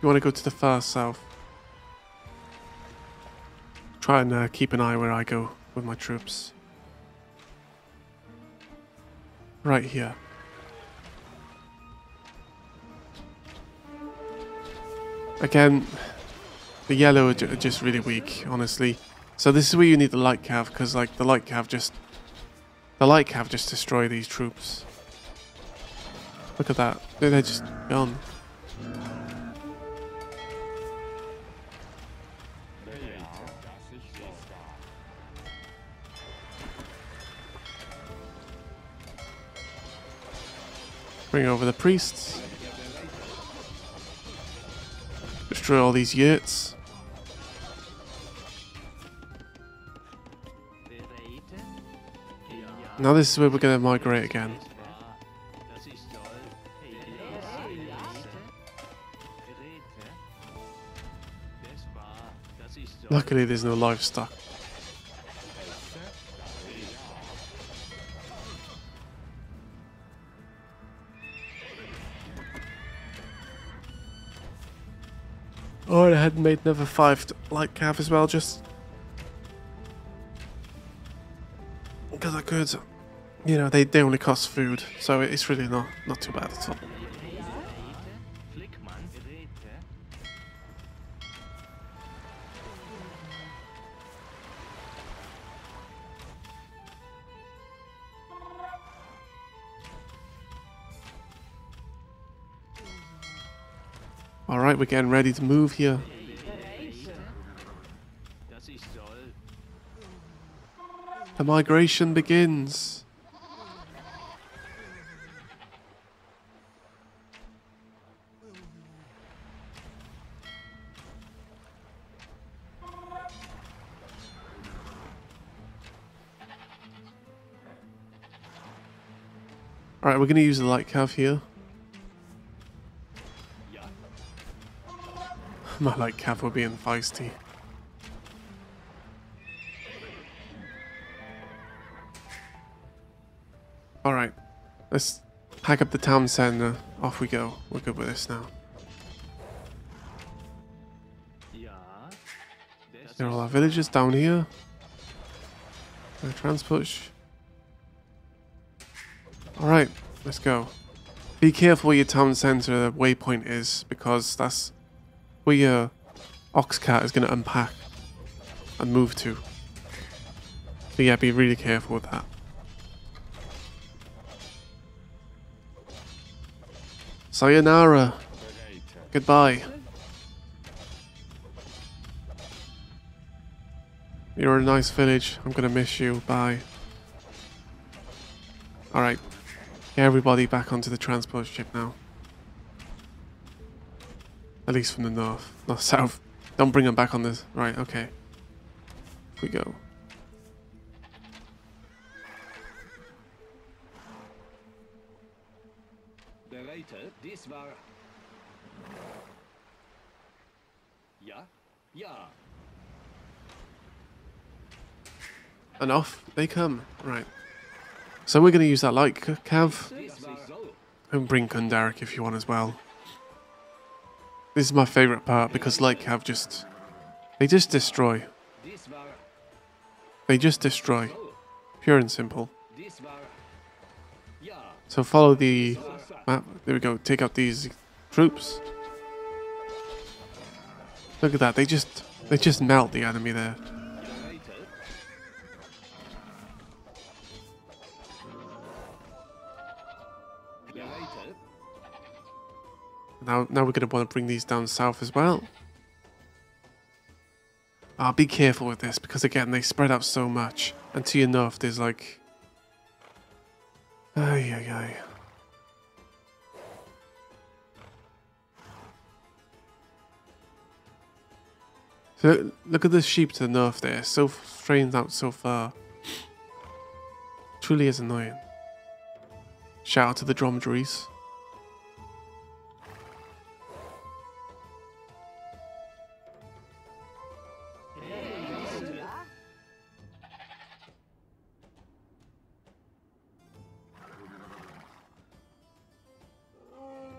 You want to go to the far south. Try and keep an eye where I go with my troops. Right here. Again, the yellow are just really weak, honestly. So this is where you need the light cav, because like the light cav just destroy these troops. Look at that, they're just gone. Bring over the priests. Destroy all these yurts. Now this is where we're going to migrate again. Luckily there's no livestock. Oh, and I had made another 5 light cav as well, just because I could. You know, they only cost food, so it's really not too bad at all. Alright, we're getting ready to move here. The migration begins. Alright, we're going to use the light cav here. My light cav will be in feisty. Alright, let's hack up the town centre. Off we go. We're good with this now. There are all our villagers down here. Transport. Alright, let's go. Be careful where your town centre waypoint is, because that's where your Oxcat is going to unpack and move to. So yeah, be really careful with that. Sayonara. Goodbye. You're a nice village. I'm going to miss you. Bye. Alright. Get everybody back onto the transport ship now. At least from the north. Not south. Don't bring them back on this. Right, okay. Here we go. And off they come. Right. So we're going to use that light cav. And bring Gaiseric if you want as well. This is my favourite part because light cav just... They just destroy. They just destroy. Pure and simple. So follow the map. There we go. Take out these troops. Look at that. They just melt the enemy there. Now we're going to want to bring these down south as well. Be careful with this because again they spread out so much. And to your north there's like... Ay, ay, ay. So look at the sheep to the north there. So strained out so far. Truly is annoying. Shout out to the dromedaries.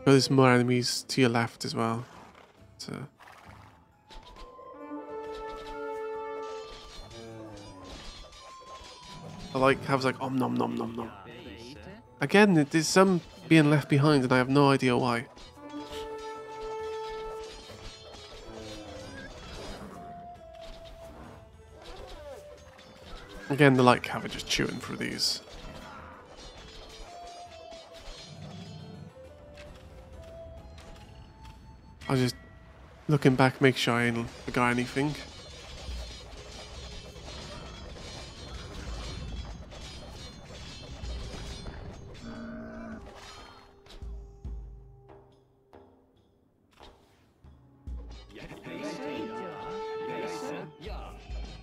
There's more enemies to your left as well. So. I like have like om nom nom nom nom. Again, there's some being left behind and I have no idea why. Again, the light cav are just chewing through these. I was just looking back, make sure I ain't forgot anything.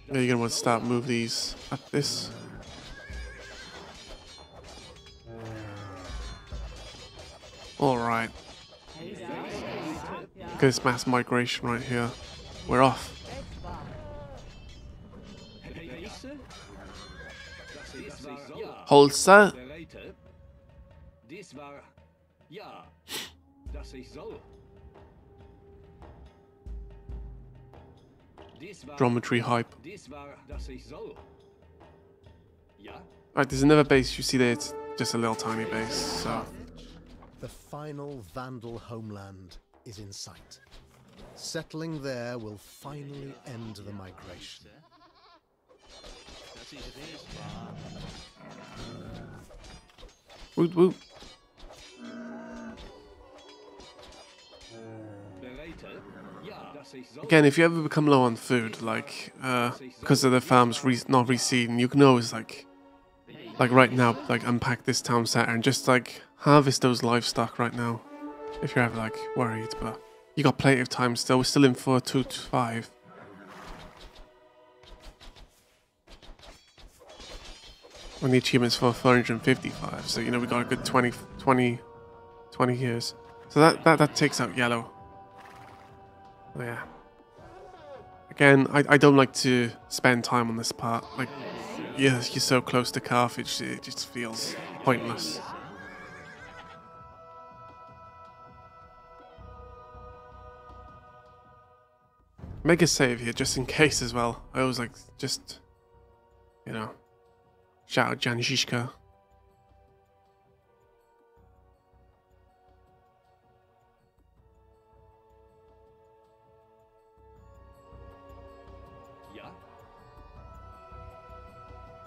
Yeah, you're gonna want to start move these up this. Alright. Look at this mass migration right here. We're off. Hold set. Drometry hype. Right, there's another base you see there, it's just a little tiny base, so... The final Vandal homeland is in sight. Settling there will finally end the migration. Woot woot. Again, if you ever become low on food, like, because of the farms not reseeding, you can always, like right now, like, unpack this town center and just, like, harvest those livestock right now. If you're ever, like, worried, but you got plenty of time still. We're still in 425. When the achievement's for 455, so, you know, we got a good 20 years. So that takes out yellow. Oh, yeah. Again, I don't like to spend time on this part. Like, you're so close to Carthage, it just feels pointless. Make a save here, just in case as well. I always like, just, you know, shout out Janjishka.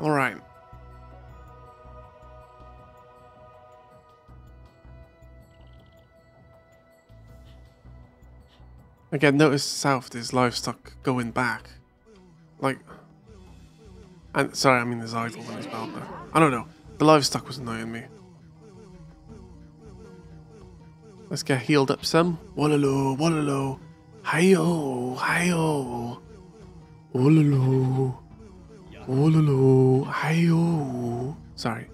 All right. Again, notice south there's livestock going back. Like, and sorry, I mean there's idle one as well, but I don't know. The livestock was annoying me. Let's get healed up some. Wallalo, wallalo. Hi-yo, hi-yo. Wallalo. Wallalo, hi-yo. Sorry.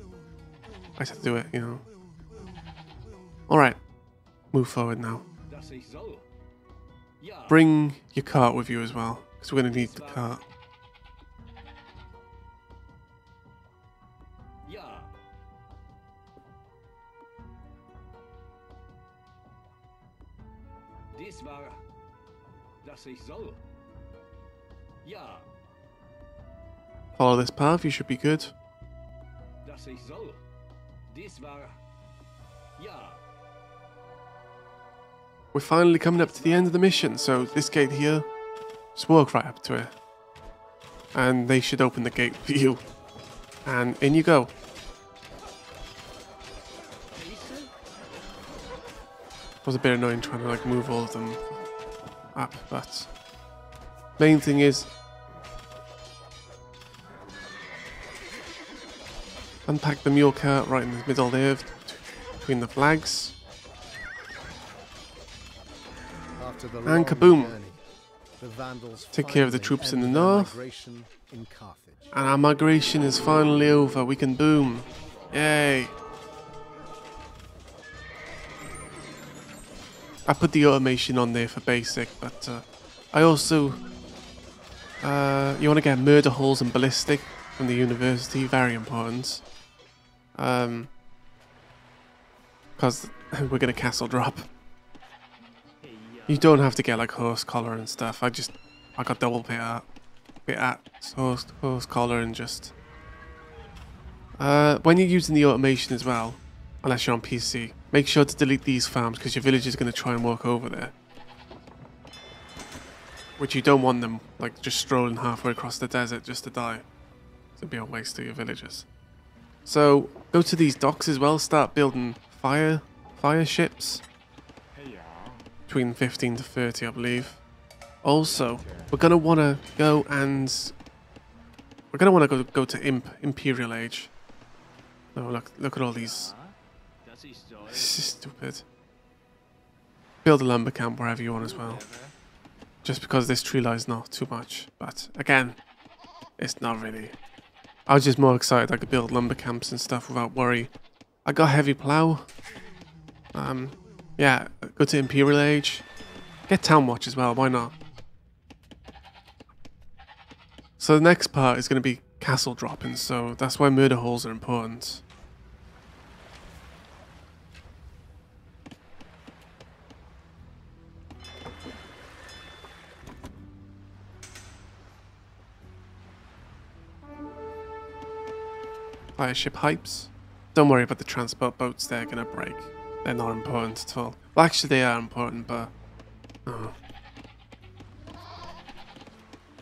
I just have to do it, you know. Alright. Move forward now. Bring your cart with you as well, because we're going to need the cart. Follow this path, you should be good. We're finally coming up to the end of the mission, so this gate here, just walk right up to it. And they should open the gate for you. And in you go. It was a bit annoying trying to like move all of them up, but main thing is unpack the mule cart right in the middle there between the flags. And kaboom! Take care of the troops in the north. And our migration is finally over. We can boom. Yay! I put the automation on there for basic, but I also... you want to get murder holes and ballistic from the university. Very important. Because we're going to castle drop. You don't have to get like horse collar and stuff. I got double bit at horse collar and just when you're using the automation as well, unless you're on PC, make sure to delete these farms because your village is going to try and walk over there, which you don't want them like just strolling halfway across the desert just to die. It'd be a waste of your villagers. So go to these docks as well. Start building fire ships. Between 15 to 30, I believe. Also, we're gonna want to go and go to Imperial Age. Oh, look at all these. This is stupid. Build a lumber camp wherever you want as well. Just because this tree lies not too much, but again, it's not really. I was just more excited I could build lumber camps and stuff without worry. I got heavy plow. Yeah, go to Imperial Age. Get Town Watch as well, why not? So the next part is going to be castle dropping, so that's why murder holes are important. Fireship hypes. Don't worry about the transport boats, they're going to break. They're not important at all. Well, actually they are important, but...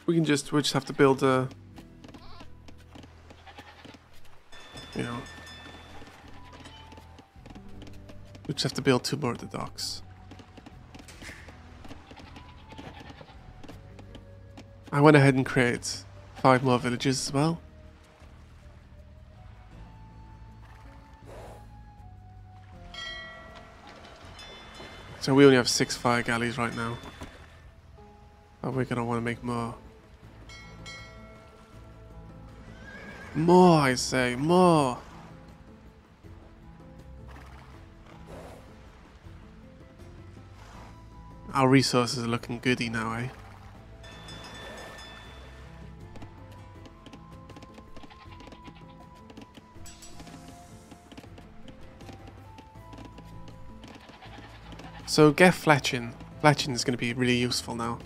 we just have to build a... You know... We just have to build 2 more of the docks. I went ahead and created 5 more villages as well. So we only have 6 fire galleys right now. But we're gonna want to make more. More, I say, more! Our resources are looking goody now, eh? So get fletching. Fletching is going to be really useful now.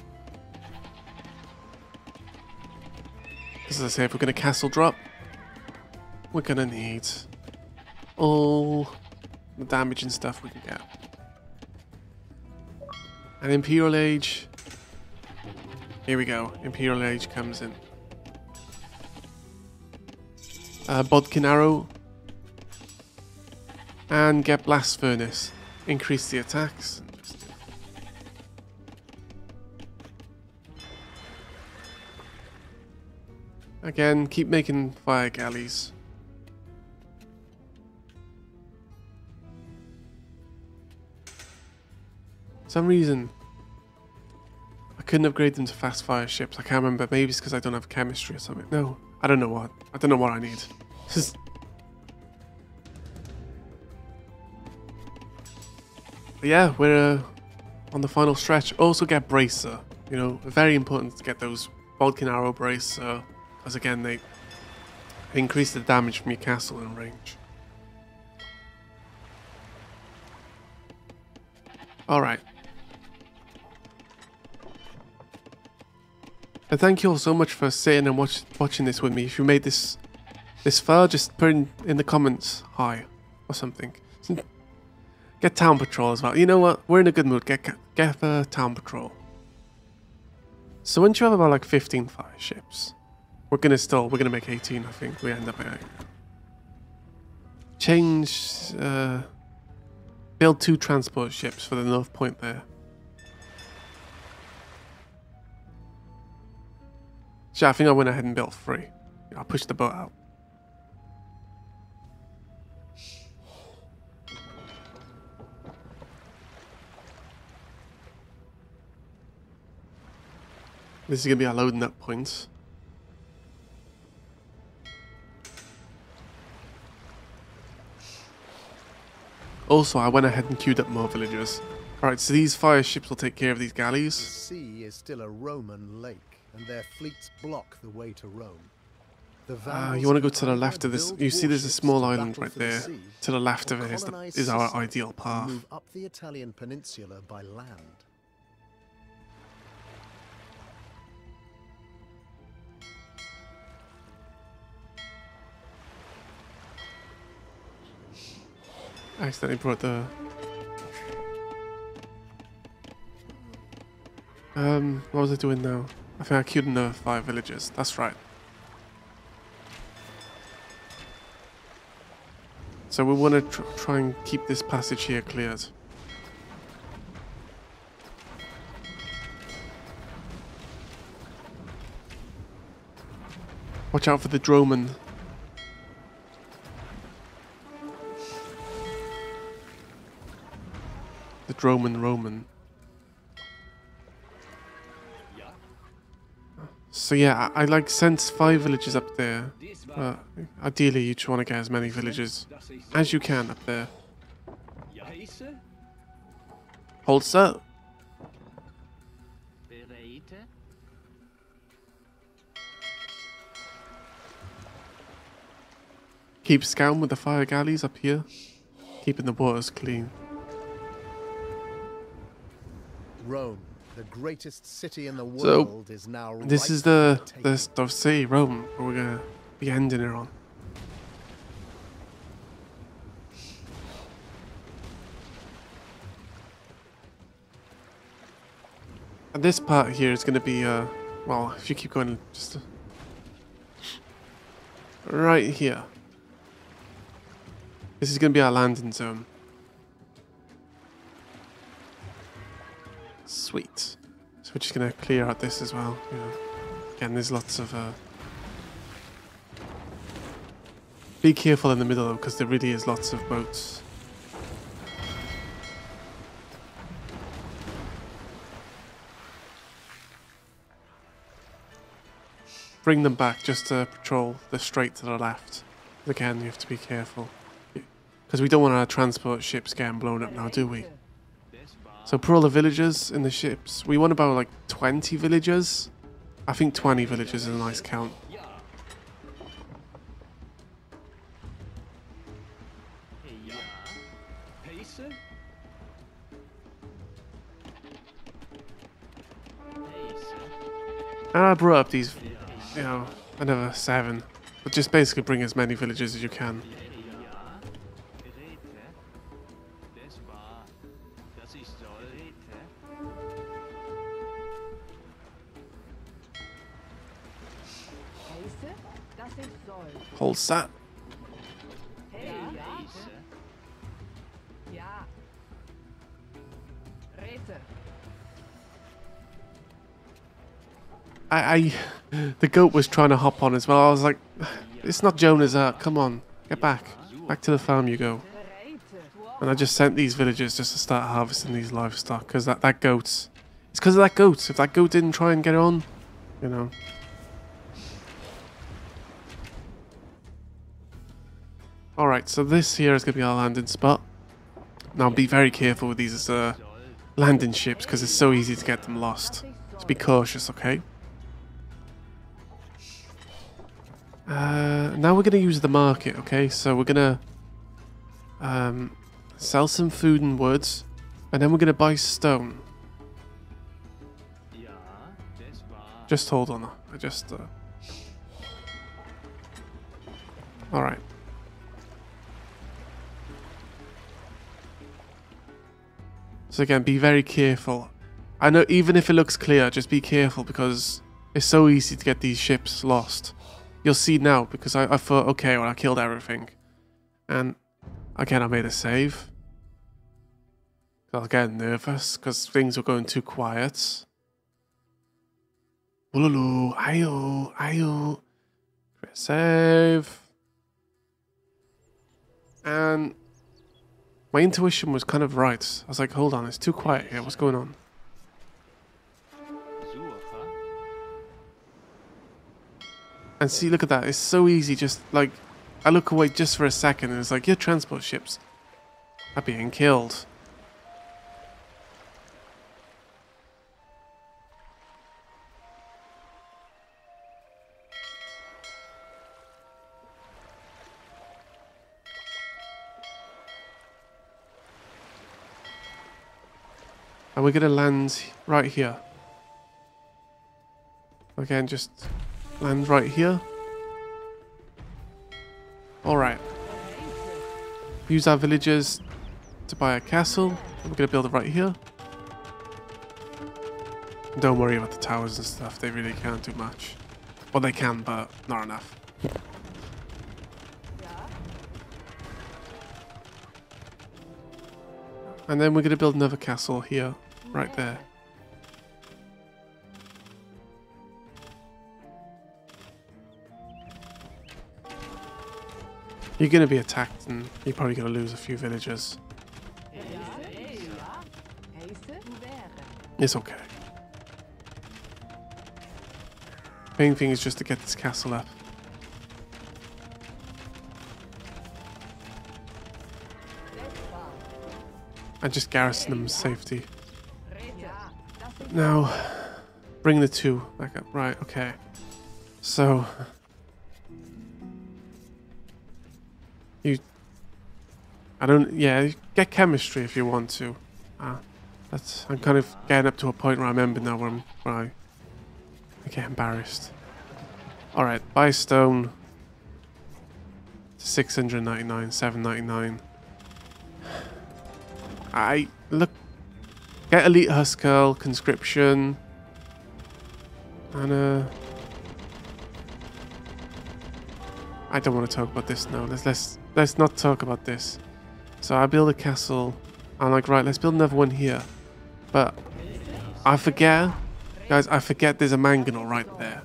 As I say, if we're going to castle drop, we're going to need all the damage and stuff we can get. And Imperial Age. Here we go. Imperial Age comes in. Bodkin Arrow. And get Blast Furnace. Increase the attacks. Again, keep making fire galleys. For some reason, I couldn't upgrade them to fast fire ships. I can't remember. Maybe it's because I don't have chemistry or something. No, I don't know what. I don't know what I need. But yeah, we're on the final stretch. Also get Bracer. You know, very important to get those Bodkin Arrow Bracer. Because again, they increase the damage from your castle in range. Alright. And thank you all so much for sitting and watching this with me. If you made this far, just put in the comments hi or something. Get Town Patrol as well. You know what? We're in a good mood. Get Town Patrol. So once you have about like 15 fire ships, we're gonna make 18. I think we end up at. Change. Build 2 transport ships for the North Point there. So I think I went ahead and built 3. I pushed the boat out. This is going to be our loading up points. Also, I went ahead and queued up more villagers. Alright, so these fire ships will take care of these galleys. The sea is still a Roman lake, and their fleets block the way to Rome. You want to go to the left of this. You see there's a small island right there. To the left of it is our ideal path. Move up the Italian peninsula by land. I accidentally brought the... what was I doing now? I think I queued another 5 villagers. That's right. So we want to try and keep this passage here cleared. Watch out for the Droman. The Droman Roman. So yeah, I like sent 5 villages up there. Ideally, you just want to get as many villages as you can up there. Hold still. Keep scouting with the fire galleys up here, keeping the waters clean. Rome, the greatest city in the world, is now this is the stuff city, Rome, where we're gonna be ending it on. And this part here is gonna be well, if you keep going just right here. This is gonna be our landing zone. Sweet. So we're just gonna clear out this as well, you know. Again, there's lots of... Be careful in the middle though, because there really is lots of boats. Bring them back just to patrol the strait to the left. Again, you have to be careful. Because we don't want our transport ships getting blown up now, do we? So put all the villagers in the ships. We want about like 20 villagers. I think 20 villagers is a nice count. And I brought up these, you know, another 7. But just basically bring as many villagers as you can. Hold that. The goat was trying to hop on as well. I was like, it's not Jonah's Ark. Come on, get back. Back to the farm you go. And I just sent these villagers just to start harvesting these livestock because that goat. It's because of that goat. If that goat didn't try and get on, you know. Alright, so this here is going to be our landing spot. Now be very careful with these landing ships because it's so easy to get them lost. Just be cautious, okay? Now we're going to use the market, okay? So we're going to sell some food and woods, and then we're going to buy stone. Just hold on. I just... Alright. So again, be very careful. I know even if it looks clear, just be careful because it's so easy to get these ships lost. You'll see now because I thought, okay, well I killed everything. And again, I made a save. I was getting nervous because things were going too quiet. Ululu, ayo, ayo. Save. And my intuition was kind of right. I was like, hold on, it's too quiet here. What's going on? And see, look at that. It's so easy. Just like, I look away just for a second and it's like, your transport ships are being killed. And we're going to land right here. Again, just land right here. Alright. Use our villagers to buy a castle. We're going to build it right here. Don't worry about the towers and stuff. They really can't do much. Well, they can, but not enough. And then we're going to build another castle here. Right there. You're going to be attacked and you're probably going to lose a few villagers. It's okay. Main thing is just to get this castle up. And just garrison them with safety. Now, bring the 2 back up. Right, okay. So, yeah, get chemistry if you want to. I'm kind of getting up to a point where I remember now where I get embarrassed. Alright, buy stone. 699, 799. Get elite Huskell, conscription, and I don't want to talk about this now. Let's not talk about this. So I build a castle. I'm like, right, let's build another one here. But I forget, guys. I forget there's a mangonel right there.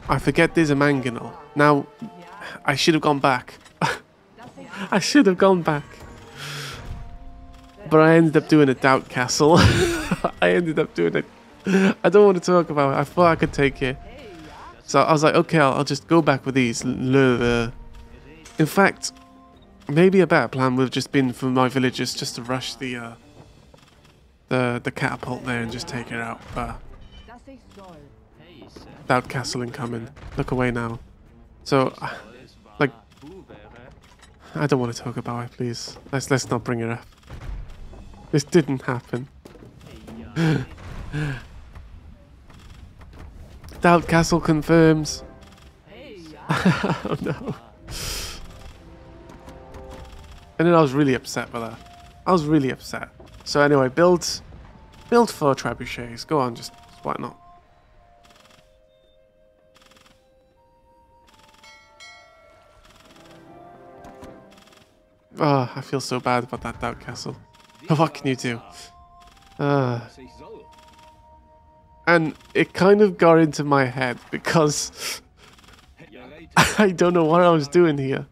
I forget there's a mangonel. Now, I should have gone back. I should have gone back. But I ended up doing a doubt castle. I ended up doing it. I don't want to talk about it. I thought I could take it. So I was like, okay, I'll just go back with these. In fact, maybe a better plan would have just been for my villagers just to rush the catapult there and just take it out. But doubt castle incoming. Look away now. So, like, I don't want to talk about it, please. Let's not bring it up. This didn't happen. Doubt castle confirms. Oh no. And then I was really upset with that. I was really upset. So anyway, build 4 trebuchets. Go on, just why not? Oh, I feel so bad about that doubt castle. What can you do? And it kind of got into my head because I don't know what I was doing here.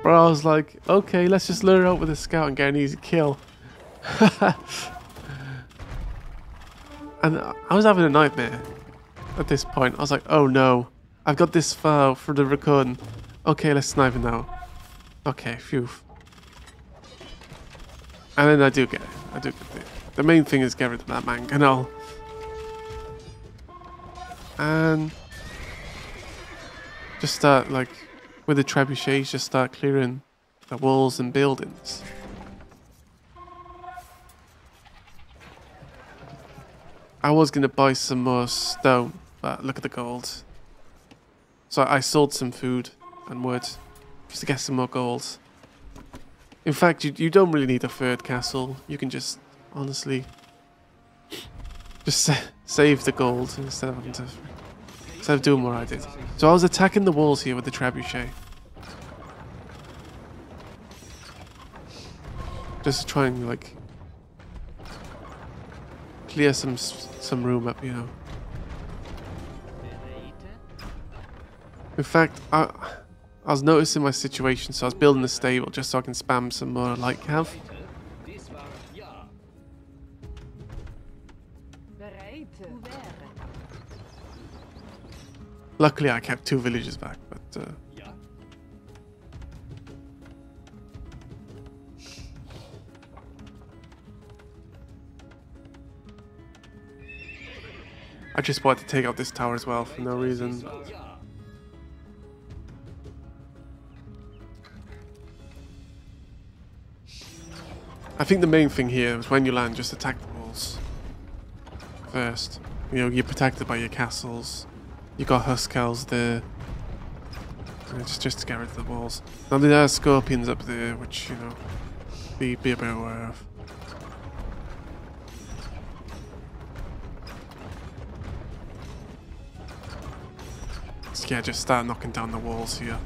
But I was like, okay, let's just lure out with a scout and get an easy kill. And I was having a nightmare at this point. I was like, oh no, I've got this far for the recording. Okay, let's snipe it now. Okay, phew. And then I do get it. I do get it. The main thing is get rid of that mangonel. And just start, like, with the trebuchets, just start clearing the walls and buildings. I was going to buy some more stone, but look at the gold. So I sold some food and wood just to get some more gold. In fact, you don't really need a 3rd castle. You can just, honestly, just save the gold instead of doing what I did. So I was attacking the walls here with the trebuchet. Just to try and, like, clear some room up, you know. In fact, I was noticing my situation, so I was building a stable just so I can spam some more light cav. Luckily, I kept 2 villages back, but I just wanted to take out this tower as well for no reason. I think the main thing here is when you land, just attack the walls first. You know, you're protected by your castles. You got Huskels there. And just to get rid of the walls. Now there are scorpions up there, which, you know, be a bit aware of. So yeah, just start knocking down the walls here.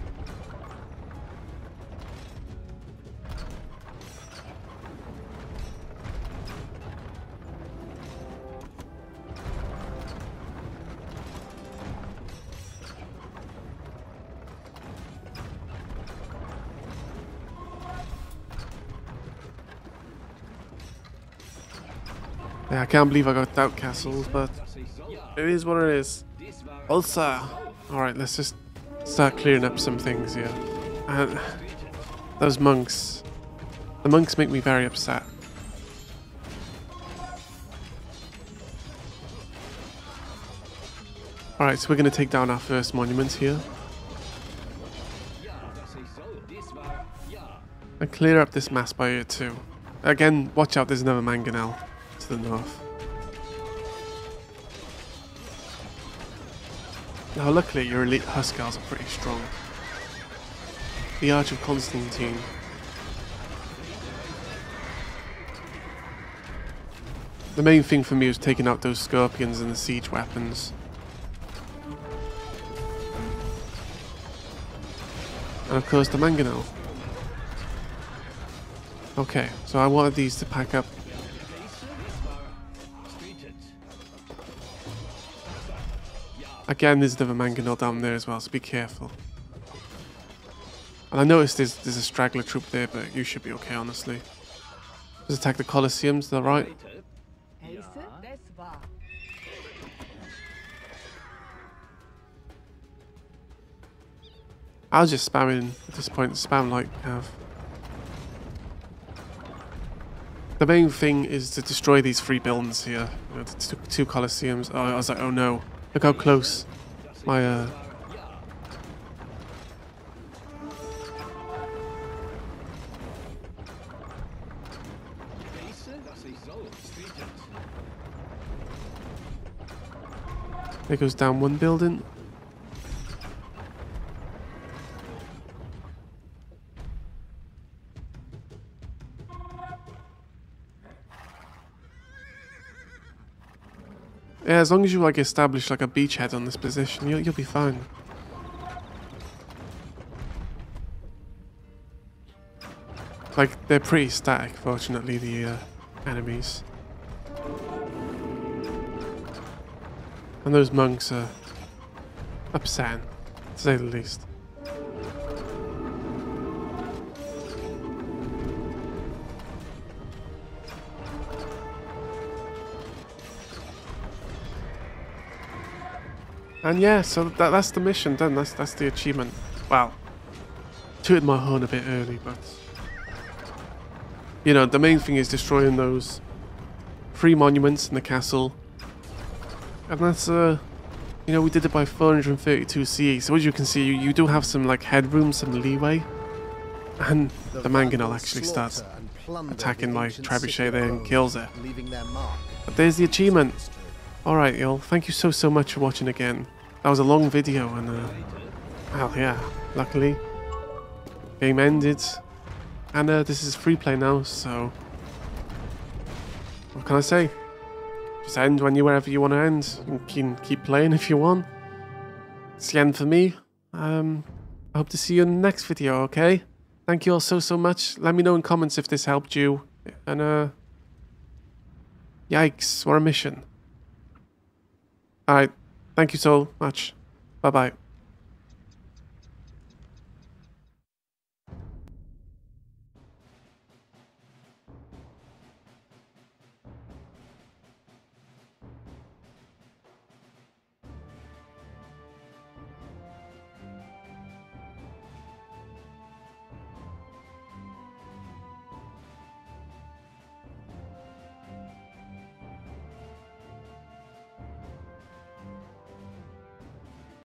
Yeah, I can't believe I got doubt castles, but it is what it is. Also, alright, let's just start clearing up some things here. And those monks, the monks make me very upset. Alright, so we're going to take down our first monument here. And clear up this mass barrier too. Again, watch out, there's another mangonel to the north. Now luckily your elite Huskars are pretty strong. The Arch of Constantine. The main thing for me was taking out those scorpions and the siege weapons. And of course the mangonel. Okay, so I wanted these to pack up. Again, there's another mangonel down there as well, so be careful. And I noticed there's a straggler troop there, but you should be okay, honestly. Just attack the Colosseums, is that right? I was just spamming at this point, spam like have. The main thing is to destroy these 3 buildings here. You know, the 2 Colosseums. Oh, I was like, oh no. Look how close my there goes down 1 building. Yeah, as long as you like establish like a beachhead on this position, you'll be fine. Like, they're pretty static, fortunately, the enemies. And those monks are upsetting, to say the least. And yeah, so that's the mission done. That's the achievement. Wow. Tooted my horn a bit early, but you know, the main thing is destroying those 3 monuments in the castle. And that's you know, we did it by 432 CE. So as you can see, you do have some like headroom, some leeway. And the mangonel actually starts attacking my trebuchet there and kills it. But there's the achievement. Alright, y'all. Thank you so much for watching again. That was a long video, and well, yeah, luckily game ended, and this is free play now, so what can I say? Just end wherever you want to end. You can keep playing if you want. It's the end for me. I hope to see you in the next video, okay? Thank you all so much. Let me know in comments if this helped you, and yikes, what a mission. Alright, thank you so much. Bye-bye.